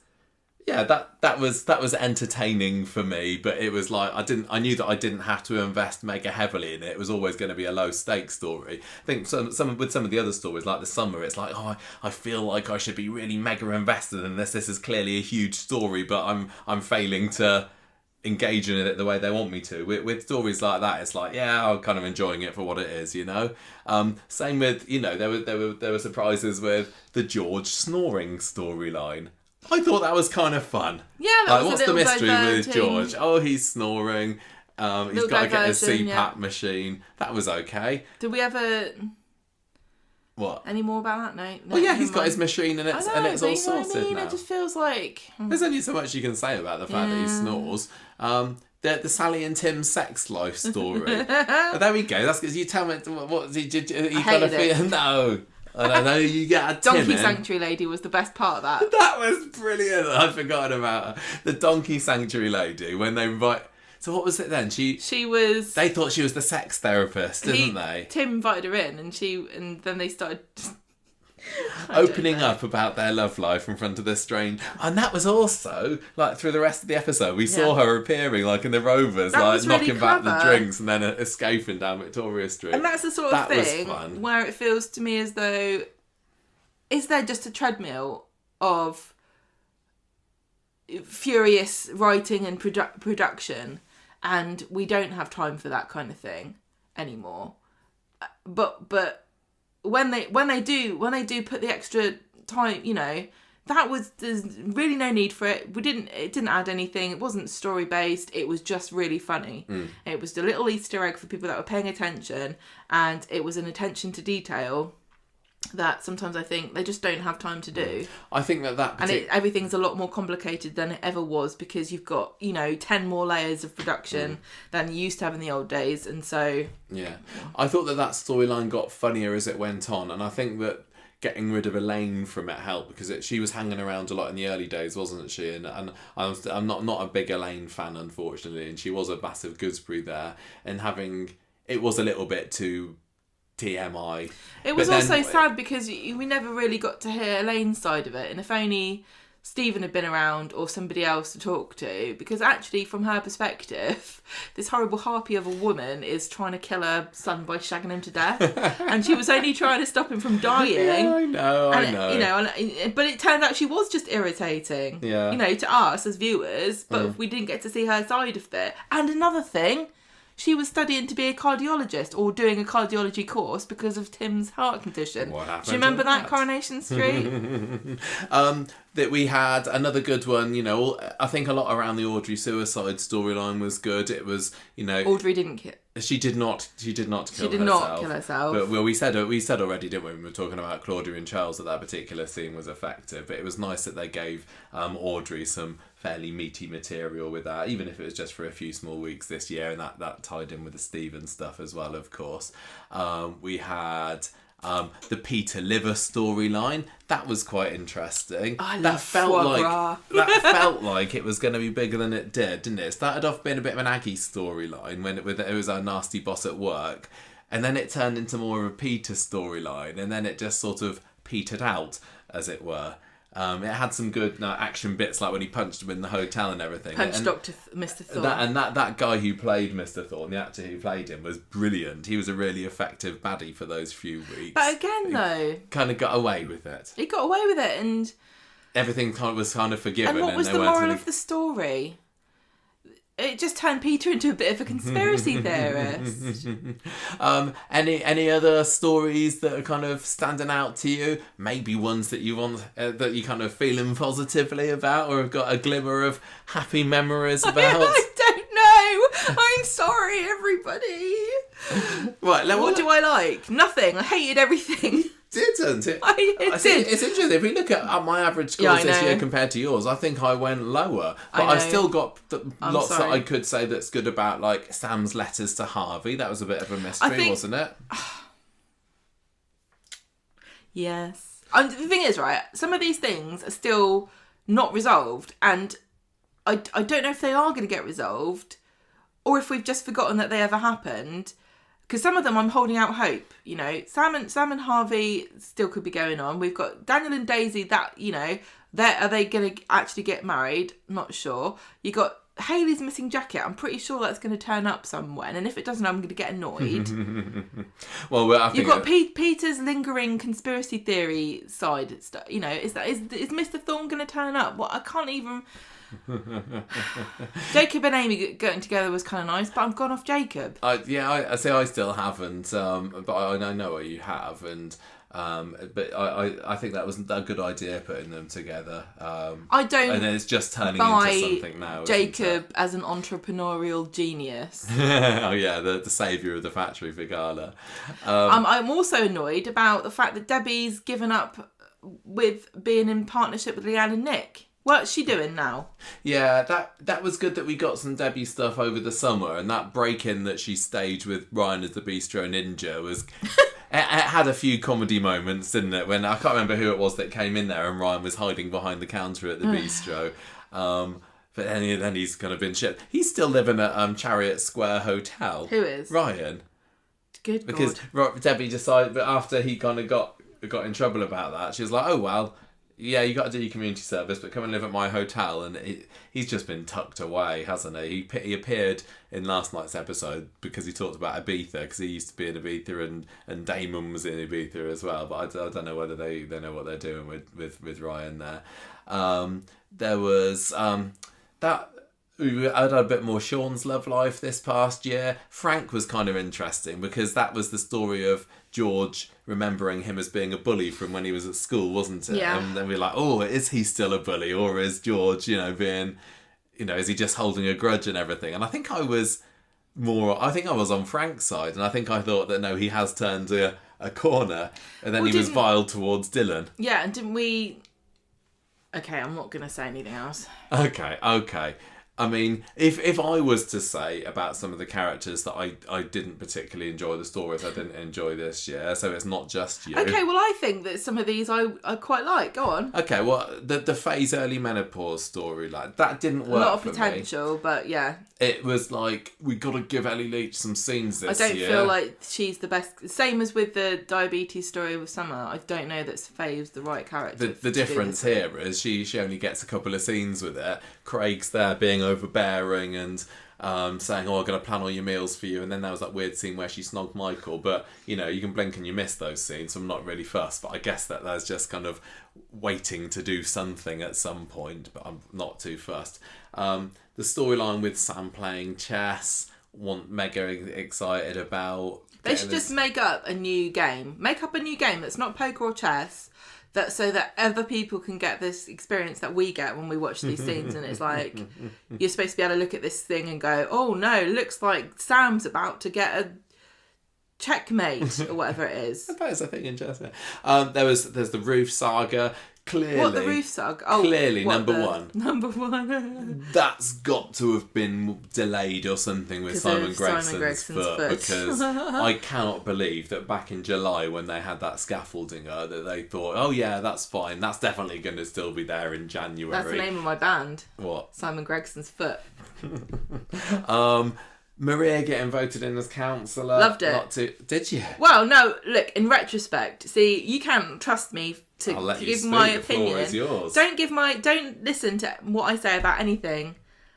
that was entertaining for me. But it was like I knew that I didn't have to invest mega heavily in it. It was always going to be a low stakes story. I think some of the other stories, like The Summer, it's like, I feel like I should be really mega invested in this. This is clearly a huge story, but I'm failing to engage in it the way they want me to. With stories like that, it's like, I'm kind of enjoying it for what it is, Same with, there were surprises with the George snoring storyline. I thought that was kind of fun. Yeah, that was what's the mystery with George? Oh, he's snoring. He's got to get a CPAP machine. That was okay. Did we ever... What? Any more about that? No. Well, he's got his machine and it's all sorted now. It just feels like... There's only so much you can say about the fact that he snores. The Sally and Tim sex life story. But there we go. That's because you tell me what you got to feel. No. I don't know. You get a Donkey Sanctuary Lady was the best part of that. That was brilliant. I'd forgotten about her. The Donkey Sanctuary Lady, when they invite... So what was it then? She was... They thought she was the sex therapist, didn't they? Tim invited her in, and then they started... opening up about their love life in front of this strange... And that was also, through the rest of the episode, we saw her appearing, in the Rovers, knocking back the drinks and then escaping down Victoria Street. And that's the sort of thing where it feels to me as though... Is there just a treadmill of furious writing and production, and we don't have time for that kind of thing anymore? But when they do put the extra time, there's really no need for it. It didn't add anything. It wasn't story based. It was just really funny. It was a little Easter egg for people that were paying attention, and it was an attention to detail that sometimes I think they just don't have time to do. I think everything's a lot more complicated than it ever was, because you've got 10 more layers of production than you used to have in the old days, and so I thought that storyline got funnier as it went on, and I think that getting rid of Elaine from it helped, because she was hanging around a lot in the early days, wasn't she? And I'm not a big Elaine fan, unfortunately, and she was a massive gooseberry there, and it was a little bit too TMI. It was also sad because we never really got to hear Elaine's side of it, and if only Stephen had been around or somebody else to talk to, because actually from her perspective, this horrible harpy of a woman is trying to kill her son by shagging him to death, and she was only trying to stop him from dying. Yeah, I know. But it turned out she was just irritating. Yeah. To us as viewers, but we didn't get to see her side of it. And another thing, she was studying to be a cardiologist, or doing a cardiology course, because of Tim's heart condition. What happened? Do you remember that Coronation Street? That we had another good one. I think a lot around the Audrey suicide storyline was good. It was, Audrey didn't kill. She did not kill herself. She did not kill herself. But we said already, didn't we? When we were talking about Claudia and Charles, that particular scene was effective. But it was nice that they gave Audrey some fairly meaty material with that, even if it was just for a few small weeks this year, and that tied in with the Stephen stuff as well, of course. We had The Peter Liver storyline, that was quite interesting. I love that felt foie like gras. that felt like it was going to be bigger than it did, didn't it? It started off being a bit of an Aggie storyline when it was our nasty boss at work, and then it turned into more of a Peter storyline, and then it just sort of petered out, as it were. It had some good action bits, like when he punched him in the hotel and everything. Mr. Thorne. That guy who played Mr. Thorne, the actor who played him, was brilliant. He was a really effective baddie for those few weeks. But again, though, kind of got away with it. He got away with it, and everything was kind of forgiven. And what was the moral of the story? It just turned Peter into a bit of a conspiracy theorist. Any other stories that are kind of standing out to you? Maybe ones that you want that you kind of feeling positively about, or have got a glimmer of happy memories about. I don't know. I'm sorry, everybody. Right. What do I like? Nothing. I hated everything. Didn't it? It did. It's interesting. If we look at my average scores this year compared to yours, I think I went lower. But I've still got lots that I could say that's good about, like Sam's letters to Harvey. That was a bit of a mystery, wasn't it? Yes. The thing is, right, some of these things are still not resolved, and I don't know if they are going to get resolved, or if we've just forgotten that they ever happened. Because some of them I'm holding out hope, you know. Sam and Harvey still could be going on. We've got Daniel and Daisy, that, you know, are they going to actually get married? Not sure. You got Hayley's missing jacket. I'm pretty sure that's going to turn up somewhere. And if it doesn't, I'm going to get annoyed. Well, you've got Peter's lingering conspiracy theory side. You know, is Mr. Thorne going to turn up? Well, I can't even... Jacob and Amy getting together was kind of nice, but I've gone off Jacob. I say I still haven't, but I know what you have, and but I think that was a good idea putting them together. I don't. And then it's just turning into something now. Jacob as an entrepreneurial genius. Oh yeah, the saviour of the factory for Gala. I'm also annoyed about the fact that Debbie's given up with being in partnership with Leanne and Nick. What's she doing now? Yeah, that was good that we got some Debbie stuff over the summer, and that break-in that she staged with Ryan as the Bistro Ninja was... it had a few comedy moments, didn't it? When I can't remember who it was that came in there and Ryan was hiding behind the counter at the bistro. But then he's kind of been shit. He's still living at Chariot Square Hotel. Who is? Ryan. Good because God. Debbie decided, but after he kind of got in trouble about that, she was like, oh, well... Yeah, you got to do your community service, but come and live at my hotel. And he's just been tucked away, hasn't he? He appeared in last night's episode because he talked about Ibiza, because he used to be in Ibiza, and Damon was in Ibiza as well. But I don't know whether they know what they're doing with Ryan there. There was that... I had a bit more Sean's love life this past year. Frank was kind of interesting because that was the story of George remembering him as being a bully from when he was at school, wasn't it? Yeah. And then we're like, oh, is he still a bully, or is George, being, is he just holding a grudge and everything? And I think I was on Frank's side, and I think I thought that no, he has turned a corner, and then he was vile towards Dylan. Yeah, and didn't we? Okay, I'm not gonna say anything else. Okay. I mean, if I was to say about some of the characters that I didn't particularly enjoy the stories, I didn't enjoy this year, so it's not just you. Okay, well, I think that some of these I quite like. Go on. Okay, well, the Faye's early menopause story, like, that didn't work. A lot of potential, but yeah. It was like, we got to give Ellie Leach some scenes this year. I don't feel like she's the best. Same as with the diabetes story with Summer. I don't know that Faye's the right character. The difference here is she only gets a couple of scenes with it. Craig's there being overbearing and saying, oh, I'm going to plan all your meals for you. And then there was that weird scene where she snogged Michael. But, you can blink and you miss those scenes. So I'm not really fussed. But I guess that there's just kind of waiting to do something at some point. But I'm not too fussed. The storyline with Sam playing chess, mega excited about. They should just make up a new game. Make up a new game that's not poker or chess. So that other people can get this experience that we get when we watch these scenes, and it's like you're supposed to be able to look at this thing and go, oh no, looks like Sam's about to get a checkmate or whatever it is. That is, I think, interesting. There's the roof saga. clearly... What, the roof sug? Oh, clearly, number one. Number one. That's got to have been delayed or something with Simon Gregson's foot. Because I cannot believe that back in July when they had that scaffolding that they thought, oh yeah, that's fine. That's definitely going to still be there in January. That's the name of my band. What? Simon Gregson's foot. Maria getting voted in as councillor. Loved it. Did you? Well, no, look, in retrospect, see, you can't trust me to give my opinion. The floor is yours. Don't listen to what I say about anything.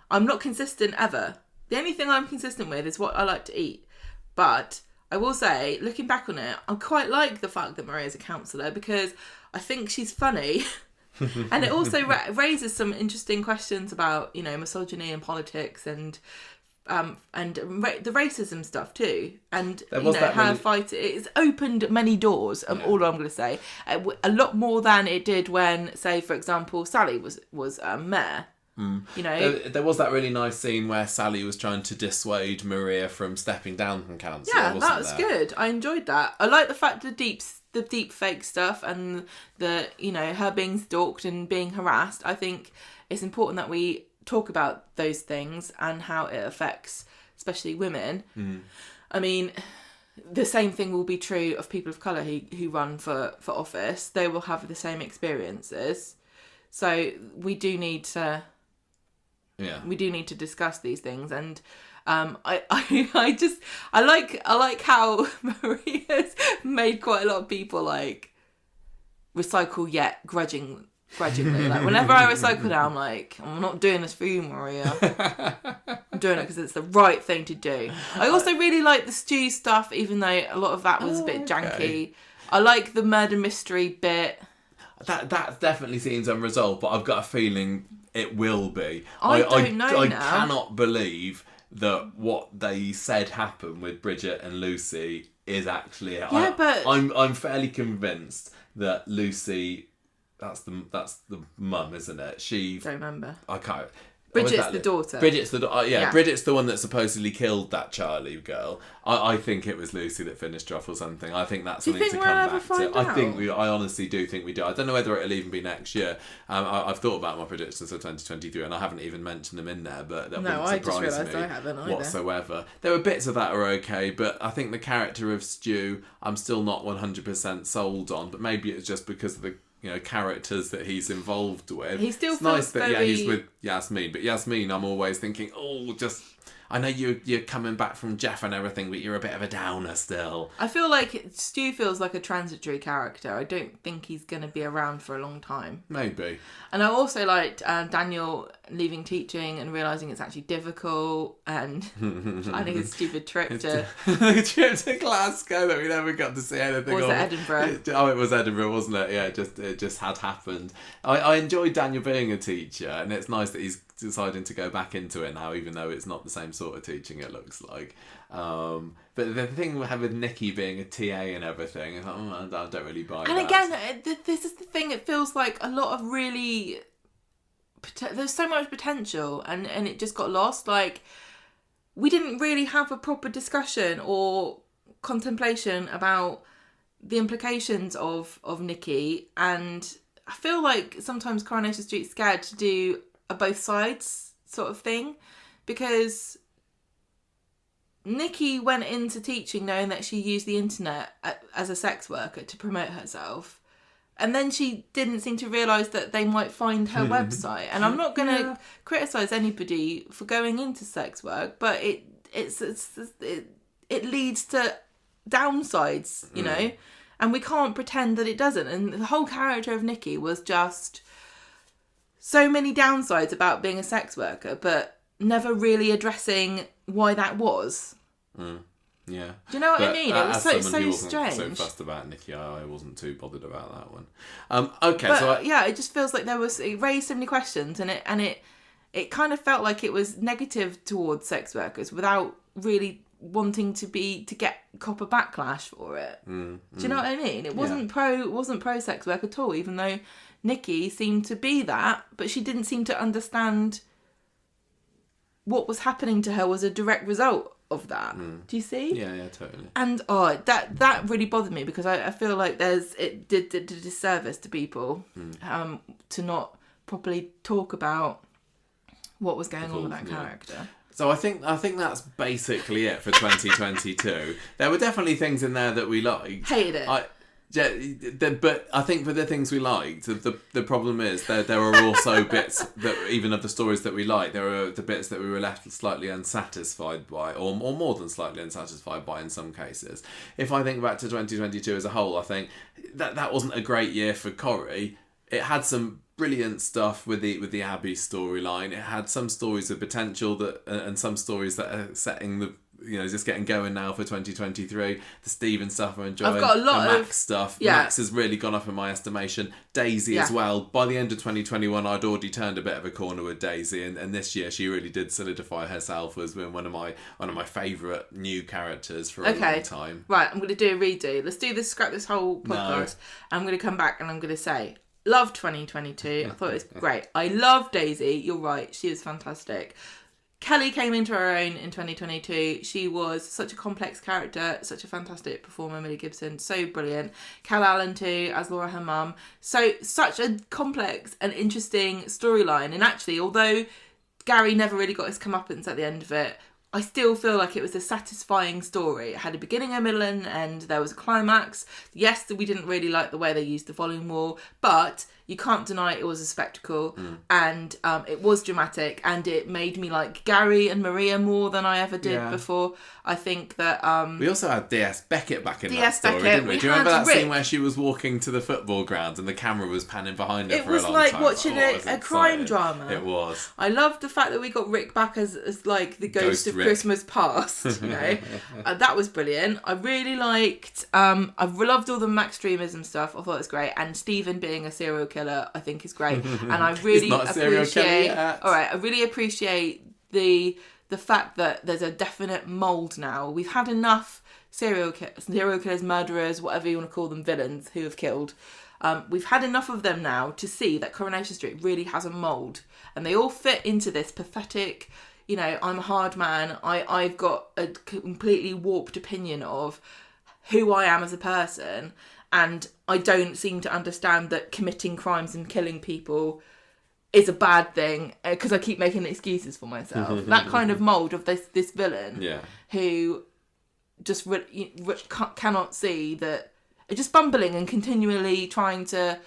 I'm not consistent ever. The only thing I'm consistent with is what I like to eat. But I will say, looking back on it, I quite like the fact that Maria's a councillor because I think she's funny. And it also raises some interesting questions about, misogyny and politics and the racism stuff too, and how to fight it. It's opened many doors. All I'm going to say, a lot more than it did when, say, for example, Sally was mayor. There was that really nice scene where Sally was trying to dissuade Maria from stepping down from council. Yeah, that was good. I enjoyed that. I like the fact the deep fake stuff and the her being stalked and being harassed. I think it's important that we talk about those things and how it affects especially women. I mean, the same thing will be true of people of colour who run for office. They will have the same experiences, so we do need to discuss these things. And I like how Maria's made quite a lot of people like recycle yet grudgingly. Like, whenever I recycle now, I'm like, I'm not doing this for you, Maria. I'm doing it because it's the right thing to do. I also really like the stew stuff, even though a lot of that was a bit janky. I like the murder mystery bit. That definitely seems unresolved, but I've got a feeling it will be. I don't know I now. cannot believe that what they said happened with Bridget and Lucy is actually it. Yeah, but I'm fairly convinced that Lucy... That's the mum, isn't it? Don't remember. I can't... Bridget's the daughter. Bridget's Bridget's the one that supposedly killed that Charlie girl. I think it was Lucy that finished her off or something. I think that's something to come back to. I honestly do think we do. I don't know whether it'll even be next year. I've thought about my predictions for 2023 and I haven't even mentioned them in there, but that wouldn't surprise me I haven't either. Whatsoever. There were bits of that are okay, but I think the character of Stu, I'm still not 100% sold on, but maybe it's just because of the characters that he's involved with. He still it's feels nice that very... he's with Yasmin, but Yasmin, I'm always thinking, I know you're coming back from Jeff and everything, but you're a bit of a downer still. I feel like Stu feels like a transitory character. I don't think he's going to be around for a long time. Maybe. And I also liked Daniel leaving teaching and realising it's actually difficult, and I think it's a stupid trip to... trip to Glasgow that we never got to see anything of. Or was it Edinburgh? It was Edinburgh, wasn't it? Yeah, it just had happened. I enjoyed Daniel being a teacher, and it's nice that he's deciding to go back into it now, even though it's not the same sort of teaching, it looks like. But the thing we have with Nikki being a TA and everything, I don't really buy that. And again, this is the thing, it feels like a lot of really... There's so much potential, and it just got lost. Like, we didn't really have a proper discussion or contemplation about the implications of Nikki, and I feel like sometimes Coronation Street's scared to do a both sides sort of thing, because Nikki went into teaching knowing that she used the internet as a sex worker to promote herself, and then she didn't seem to realise that they might find her website. And I'm not going to criticise anybody for going into sex work, but it leads to downsides, you know, and we can't pretend that it doesn't. And the whole character of Nikki was just so many downsides about being a sex worker, but never really addressing why that was. Yeah. Do you know what I mean? It was so strange. So fussed about Nikki, I wasn't too bothered about that one. It just feels like it raised so many questions, and it kind of felt like it was negative towards sex workers without really wanting to get copper backlash for it. Do you know what I mean? It wasn't pro sex work at all, even though Nikki seemed to be that, but she didn't seem to understand what was happening to her was a direct result of that. Do you see? Yeah, totally. And that really bothered me, because I feel like it did a disservice to people to not properly talk about what was going on with that character. So I think that's basically it for 2022. There were definitely things in there that we liked. Hated it. But I think for the things we liked, the problem is there are also bits that, even of the stories that we liked, there are the bits that we were left slightly unsatisfied by, or more than slightly unsatisfied by in some cases. If I think back to 2022 as a whole, I think that wasn't a great year for Corrie. It had some brilliant stuff with the Abby storyline. It had some stories of potential and some stories that are setting the, just getting going now for 2023. The Stephen stuff I'm enjoying. I've got a lot the of Max stuff. Yeah. Max has really gone up in my estimation. Daisy as well. By the end of 2021, I'd already turned a bit of a corner with Daisy, and this year she really did solidify herself as being one of my favourite new characters for a long time. Right, I'm going to do a redo. Let's do this. Scrap this whole podcast. No. I'm going to come back and I'm going to say, love 2022. I thought it was great. I love Daisy. You're right. She was fantastic. Kelly came into her own in 2022. She was such a complex character, such a fantastic performer, Millie Gibson, so brilliant. Cal Allen too, as Laura, her mum. So, such a complex and interesting storyline. And actually, although Gary never really got his comeuppance at the end of it, I still feel like it was a satisfying story. It had a beginning, a middle, and end. There was a climax. Yes, we didn't really like the way they used the volume wall, but you can't deny it was a spectacle, and it was dramatic, and it made me like Gary and Maria more than I ever did before. I think that... we also had D.S. Beckett back in that story, Beckett. didn't we? Do you remember that scene where she was walking to the football grounds and the camera was panning behind her for a long time? It was like watching a crime drama. It was. I loved the fact that we got Rick back as like the ghost of Rick. Christmas past, that was brilliant. I really liked... I loved all the Max Dreamerism stuff. I thought it was great. And Stephen being a serial killer, I think is great. And I really appreciate... Alright, I really appreciate the fact that there's a definite mould now. We've had enough serial killers, murderers, whatever you want to call them, villains who have killed. We've had enough of them now to see that Coronation Street really has a mould. And they all fit into this pathetic, I'm a hard man. I've got a completely warped opinion of who I am as a person. And I don't seem to understand that committing crimes and killing people is a bad thing, because I keep making excuses for myself. That kind of mould of this villain who just cannot see that, just bumbling and continually trying to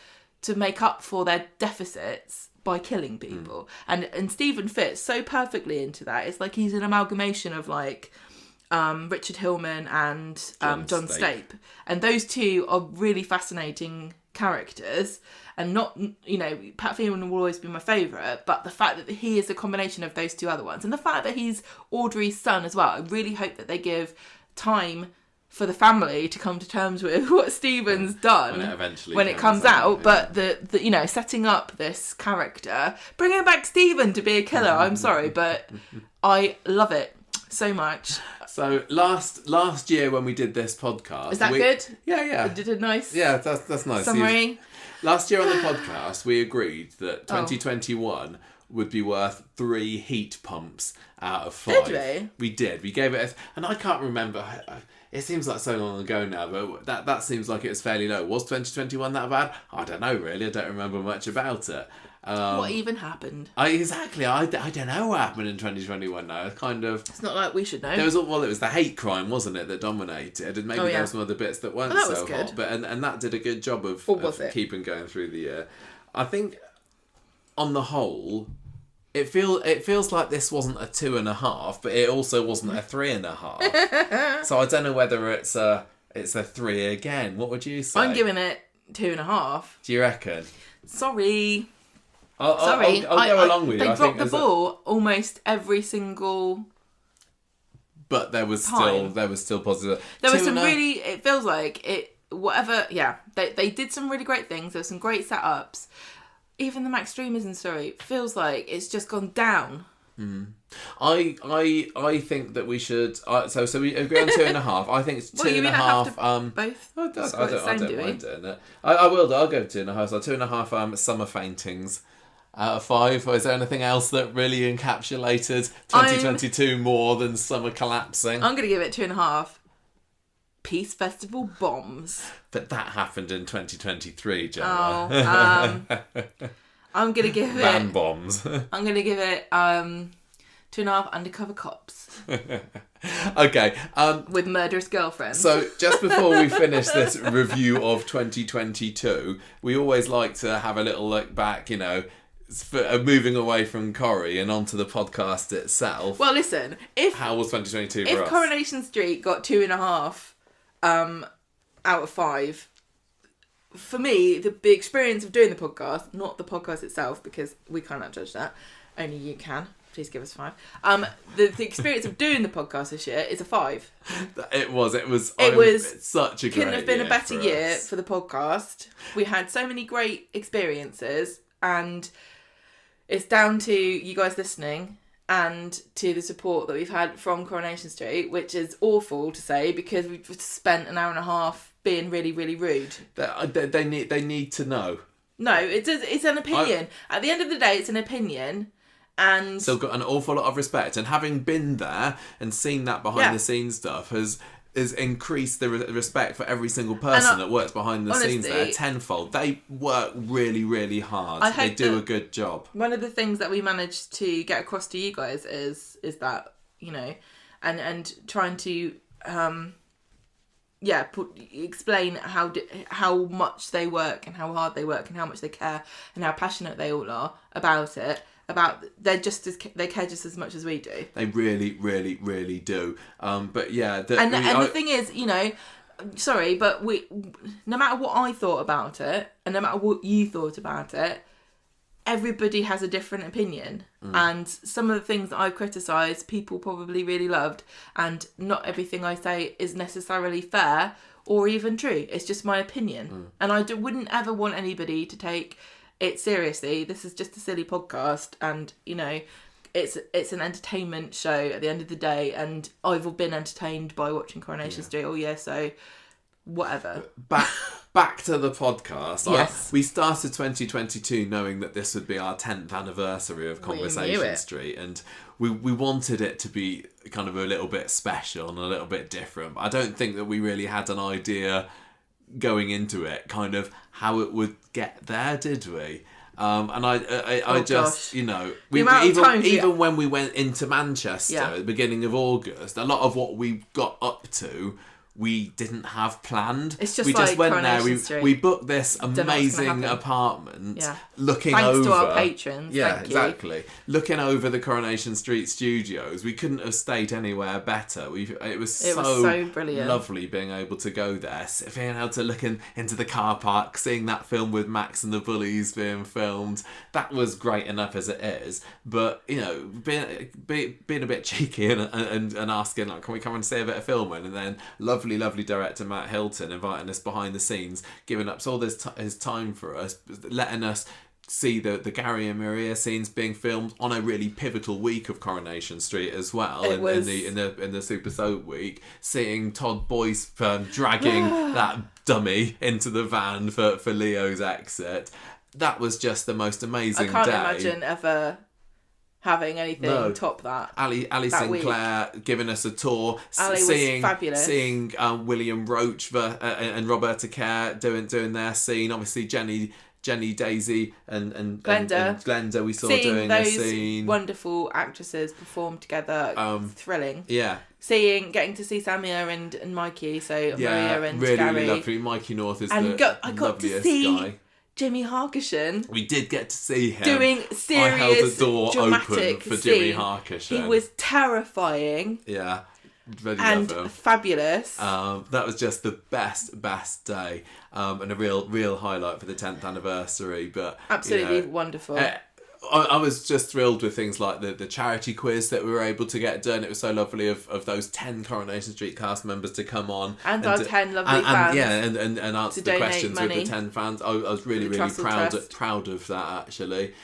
make up for their deficits by killing people. And Stephen fits so perfectly into that. It's like he's an amalgamation of like Richard Hillman and John Stape. And those two are really fascinating characters. And not, Pat Phelan will always be my favourite, but the fact that he is a combination of those two other ones, and the fact that he's Audrey's son as well, I really hope that they give time for the family to come to terms with what Stephen's done when it comes out. But the setting up this character, bringing back Stephen to be a killer, I'm sorry, but I love it so much. So last year when we did this podcast, is that good? Yeah. Did a nice. Yeah, that's nice. Summary. Last year on the podcast, we agreed that 2021 would be worth 3 heat pumps out of 5. Did we? We did. We gave it, and I can't remember. It seems like so long ago now, but that seems like it was fairly low. Was 2021 that bad? I don't know, really. I don't remember much about it. What even happened? Exactly. I don't know what happened in 2021 now. It's not like we should know. It was the hate crime, wasn't it, that dominated, and maybe there were some other bits that weren't so hot. But and that did a good job of keeping going through the year. I think on the whole, it feels like this wasn't a 2.5, but it also wasn't a 3.5. So I don't know whether it's a 3 again. What would you say? I'm giving it 2.5. Do you reckon? Sorry. I'll go along with you. They dropped the ball almost every single. But there was still positive. There was some really. It feels like it. Whatever. Yeah, they did some really great things. There were some great setups. Even the Max Dreamerism story feels like it's just gone down. I think that we should. So we agree on 2.5. I think it's 2.5. Both. I don't mind doing it. I will. I'll go 2.5. So 2.5 summer faintings. out of 5? Or is there anything else that really encapsulated 2022 more than summer collapsing? I'm going to give it 2.5. Peace Festival bombs. But that happened in 2023, Gemma. I'm going to give it... Van bombs. I'm going to give it 2.5 undercover cops. Okay. With murderous girlfriends. So just before we finish this review of 2022, we always like to have a little look back, you know, moving away from Corrie and onto the podcast itself. Well, listen, how was 2022 for us? If Coronation Street got 2.5 out of 5, for me, the experience of doing the podcast, not the podcast itself, because we cannot judge that, only you can. Please give us 5. The experience of doing the podcast this year is a 5. It was such a great couldn't have been a better year us. for the podcast. We had so many great experiences, and it's down to you guys listening and to the support that we've had from Coronation Street, which is awful to say because we've spent an hour and a half being really, really rude. They need to know. No, it's an opinion. At the end of the day, it's an opinion. And still got an awful lot of respect, and having been there and seen that behind the scenes stuff has increased the respect for every single person that works behind the scenes there tenfold. They work really, really hard. They do a good job. One of the things that we managed to get across to you guys is that, you know, and trying to explain how much they work and how hard they work and how much they care and how passionate they all are about it. They care just as much as we do. They really, really, really do. But yeah, the thing is, you know, sorry, but no matter what I thought about it, and no matter what you thought about it, everybody has a different opinion. And some of the things that I've criticised, people probably really loved, and not everything I say is necessarily fair or even true. It's just my opinion, and I wouldn't ever want anybody to take it seriously. This is just a silly podcast, and you know, it's an entertainment show at the end of the day, and I've been entertained by watching Coronation Street all year, so whatever. Back to the podcast. Yes. We started 2022 knowing that this would be our 10th anniversary of Conversation Street, and we wanted it to be kind of a little bit special and a little bit different. I don't think that we really had an idea going into it kind of how it would get there, did we? And I just, you know, even when we went into Manchester at the beginning of August, a lot of what we got up to we didn't have planned. It's just we just like went there. We booked this amazing apartment, looking Thanks over. to our patrons. Yeah, Thank exactly. You. Looking over the Coronation Street studios, we couldn't have stayed anywhere better. It was so brilliant, lovely being able to go there, being able to look into the car park, seeing that film with Max and the Bullies being filmed. That was great enough as it is, but you know, being a bit cheeky and asking like, can we come and see a bit of filming, and then lovely director Matt Hilton inviting us behind the scenes, giving up all his time for us, letting us see the Gary and Maria scenes being filmed on a really pivotal week of Coronation Street as well. In the Super Soap week, seeing Todd Boyce dragging that dummy into the van for Leo's exit. That was just the most amazing day. I can't imagine ever having anything top that. Ali Sinclair week. Giving us a tour, was fabulous. Seeing William Roach and Roberta Kerr doing their scene. Obviously Jenny, Daisy, and Glenda we saw doing a scene. Seeing those wonderful actresses perform together, thrilling. Yeah. Getting to see Samia and Mikey, Maria and really, Gary. Really lovely. Mikey North is I got to see guy. Jimmy Harkishan. We did get to see him. Doing serious, I held the door open for Jimmy scene. Harkishan. He was terrifying. Yeah. Really and fabulous. That was just the best day, and a real highlight for the 10th anniversary. But absolutely wonderful. I was just thrilled with things like the charity quiz that we were able to get done. It was so lovely of those 10 Coronation Street cast members to come on. And our 10 lovely fans. And answer the questions money with the 10 fans. I was really proud of that, actually.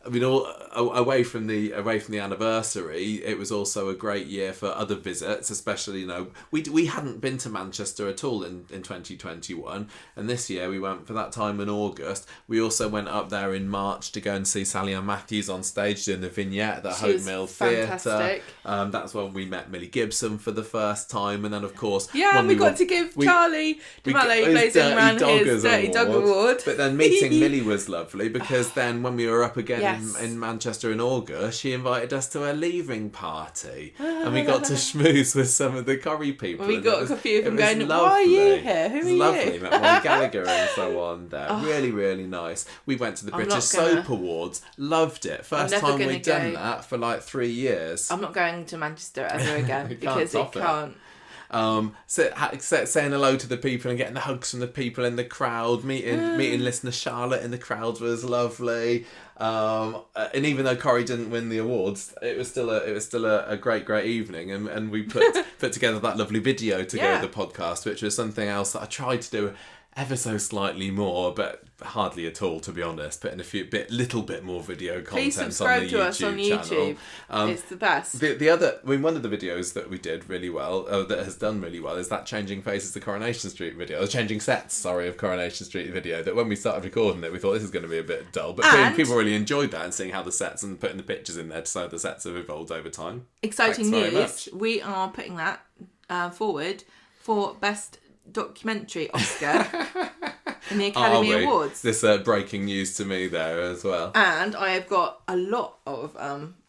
I mean, away from the anniversary, it was also a great year for other visits, especially, you know, we hadn't been to Manchester at all in 2021, and this year we went for that time in August. We also went up there in March to go and see Sally Ann Matthews on stage doing the vignette at the Hope Mill Theatre. That's when we met Millie Gibson for the first time, and then of course we got to give Charlie DeMello, who plays in Ran, his Dirty Dog Award. But then meeting Millie was lovely, because then when we were up again in Manchester in August, she invited us to a leaving party, and we got to schmooze with some of the Corrie people. We got a few of them going, why are you here? Who are you? Lovely. Met Molly Gallagher and so on there. Really, really nice. We went to the British Soap Awards. Loved it. First time we'd done that for like 3 years. I'm not going to Manchester ever again because it can't. Saying hello to the people and getting the hugs from the people in the crowd, meeting listener Charlotte in the crowd was lovely. And even though Corrie didn't win the awards, it was still a great evening, and we put together that lovely video to go with the podcast, which was something else that I tried to do ever so slightly more, but hardly at all, to be honest. Putting a little bit more video content on the YouTube channel. Please subscribe to us on YouTube. It's the best. One of the videos that we did really well, that has done really well, is that Changing Faces to Coronation Street video, the Changing Sets, of Coronation Street video, that when we started recording it, we thought this is going to be a bit dull, but people really enjoyed that, and seeing how the sets and putting the pictures in there to show how the sets have evolved over time. Exciting news. We are putting that forward for Best Documentary Oscar in the Academy Awards. This breaking news to me there as well. And I have got a lot of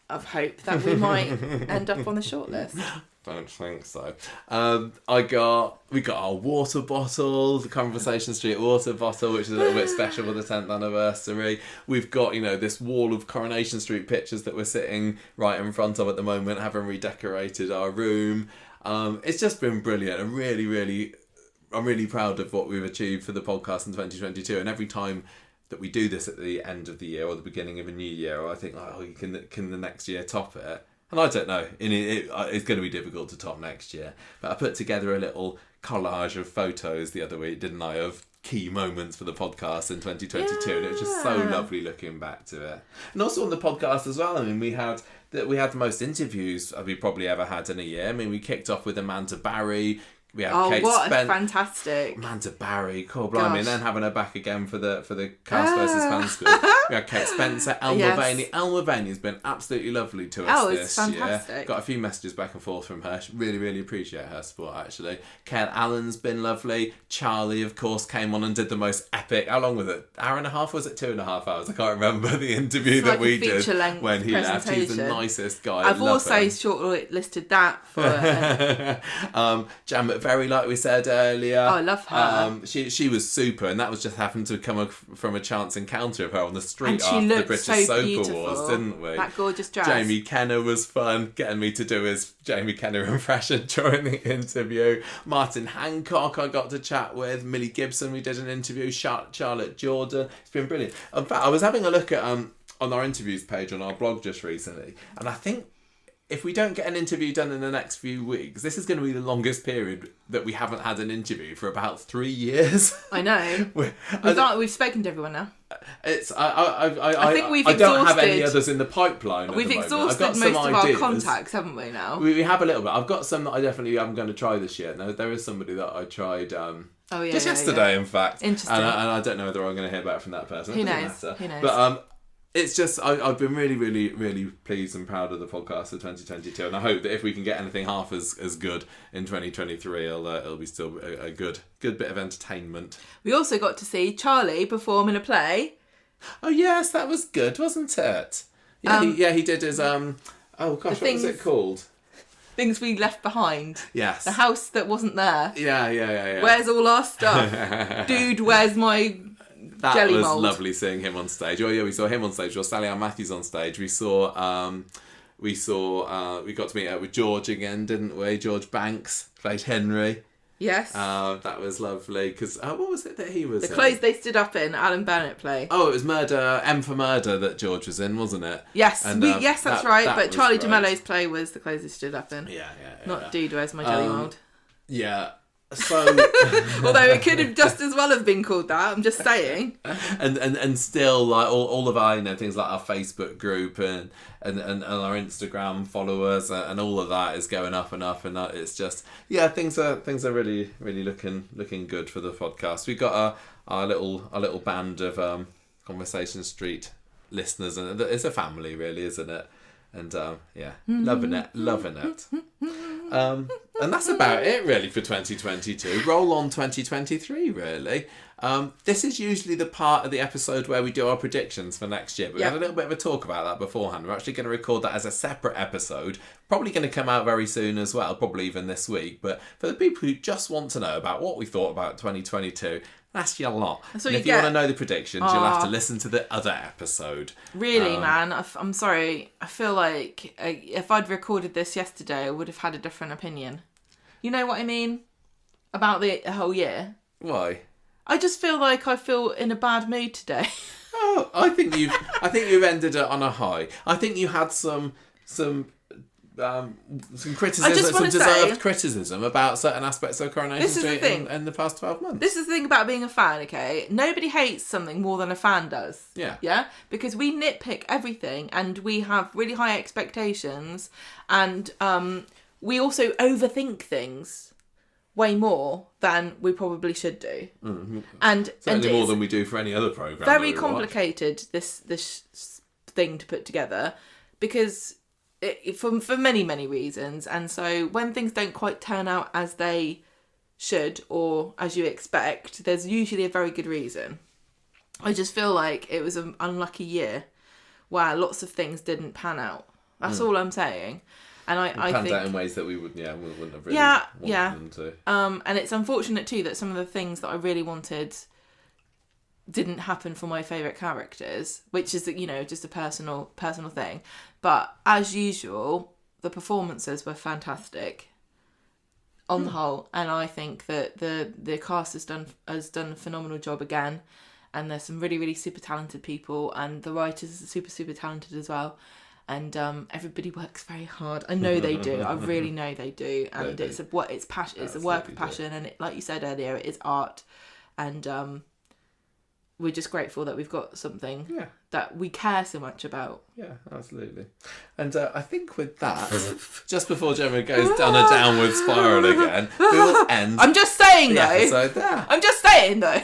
hope that we might end up on the shortlist. Don't think so. We got our water bottle, the Conversation Street water bottle, which is a little bit special for the 10th anniversary. We've got, this wall of Coronation Street pictures that we're sitting right in front of at the moment, having redecorated our room. It's just been brilliant, and I'm really proud of what we've achieved for the podcast in 2022. And every time that we do this at the end of the year or the beginning of a new year, I think, can the next year top it? And I don't know. It's going to be difficult to top next year. But I put together a little collage of photos the other week, didn't I, of key moments for the podcast in 2022, and it was just so lovely looking back to it. And also on the podcast as well, I mean, we had the most interviews we probably ever had in a year. I mean, we kicked off with Amanda Barry. We had Kate fantastic Amanda Barry, cool, blimey, and then having her back again for the Cast versus Fan School. We had Kate Spencer, Elma Vaney. Elma Vaney's been absolutely lovely to us this fantastic. year. Got a few messages back and forth from her. Really, really appreciate her support, actually. Kel Allen's been lovely. Charlie, of course, came on and did the most epic. How long was it? Hour and a half? Was it 2.5 hours? I can't remember the interview that we did when he left. He's the nicest guy. I've also shortlisted that for Janet Very, like we said earlier. I love her. She was super, and that was just happened to come from a chance encounter of her on the street after the British Soap beautiful. Awards, didn't we? That gorgeous dress. Jamie Kenner was fun, getting me to do his Jamie Kenner impression during the interview. Martin Hancock I got to chat with. Millie Gibson we did an interview. Charlotte Jordan. It's been brilliant. In fact, I was having a look at on our interviews page on our blog just recently, and I think if we don't get an interview done in the next few weeks, this is going to be the longest period that we haven't had an interview for about 3 years. I know. We've spoken to everyone now. I think we've exhausted. I don't have any others in the pipeline. We've exhausted most of our contacts, haven't we? Now we have a little bit. I've got some that I definitely am going to try this year. Now there is somebody that I tried. Just yesterday, in fact. Interesting. And I don't know whether I'm going to hear back from that person. Who knows? But it's just, I've been really, really, really pleased and proud of the podcast of 2022, and I hope that if we can get anything half as good in 2023, it'll be still a good bit of entertainment. We also got to see Charlie perform in a play. Oh yes, that was good, wasn't it? Yeah, he did his what was it called? Things we left behind. Yes. The house that wasn't there. Yeah. Where's all our stuff? Dude, where's my That jelly was mold. Lovely seeing him on stage. Oh yeah, we saw him on stage. We saw Sally Ann Matthews on stage. We got to meet up with George again, didn't we? George Banks played Henry. Yes. That was lovely. Because what was it that he was The Clothes They Stood Up In, Alan Bennett play. Oh, it was M for Murder that George was in, wasn't it? Yes. And, yes, that's right. But Charlie great. DeMello's play was The Clothes They Stood Up In. Yeah. Not Dude, Where's My Jelly Mold. Yeah. So, although it could have just as well have been called that. I'm just saying. And still, like all of our, you know, things like our Facebook group and our Instagram followers and all of that is going up and up, and it's just things are really looking good for the podcast. We've got our little band of Conversation Street listeners, and it's a family, really, isn't it? And loving it. And that's about it, really, for 2022. Roll on 2023, really. This is usually the part of the episode where we do our predictions for next year. But we had a little bit of a talk about that beforehand. We're actually going to record that as a separate episode. Probably going to come out very soon as well, probably even this week. But for the people who just want to know about what we thought about 2022... that's your lot. And if you want to know the predictions, you'll have to listen to the other episode. Really, man, I'm sorry. I feel like if I'd recorded this yesterday, I would have had a different opinion. You know what I mean? About the whole year. Why? I just feel like I feel in a bad mood today. Oh, I think you've ended it on a high. I think you had some criticism, some deserved criticism about certain aspects of Coronation Street in the past 12 months. This is the thing about being a fan, okay? Nobody hates something more than a fan does. Yeah. Yeah? Because we nitpick everything and we have really high expectations, and we also overthink things way more than we probably should do. Mm-hmm. And certainly more than we do for any other programme. Very complicated, this thing to put together, because for many reasons. And so when things don't quite turn out as they should or as you expect, there's usually a very good reason. I just feel like it was an unlucky year where lots of things didn't pan out. That's all I'm saying. And I think out in ways that we wouldn't have really wanted them to. And it's unfortunate too that some of the things that I really wanted didn't happen for my favourite characters, which is, you know, just a personal thing. But as usual, the performances were fantastic on the whole, and I think that the cast has done a phenomenal job again, and there's some really super talented people, and the writers are super talented as well. And everybody works very hard. I know they do. I really know they do. And it's passion. It's a work of passion, and like you said earlier, it is art. And we're just grateful that we've got something that we care so much about. Yeah, absolutely. And I think with that, just before Gemma goes down a downward spiral again, we will end. I'm just saying, though. Episode there. I'm just saying, though.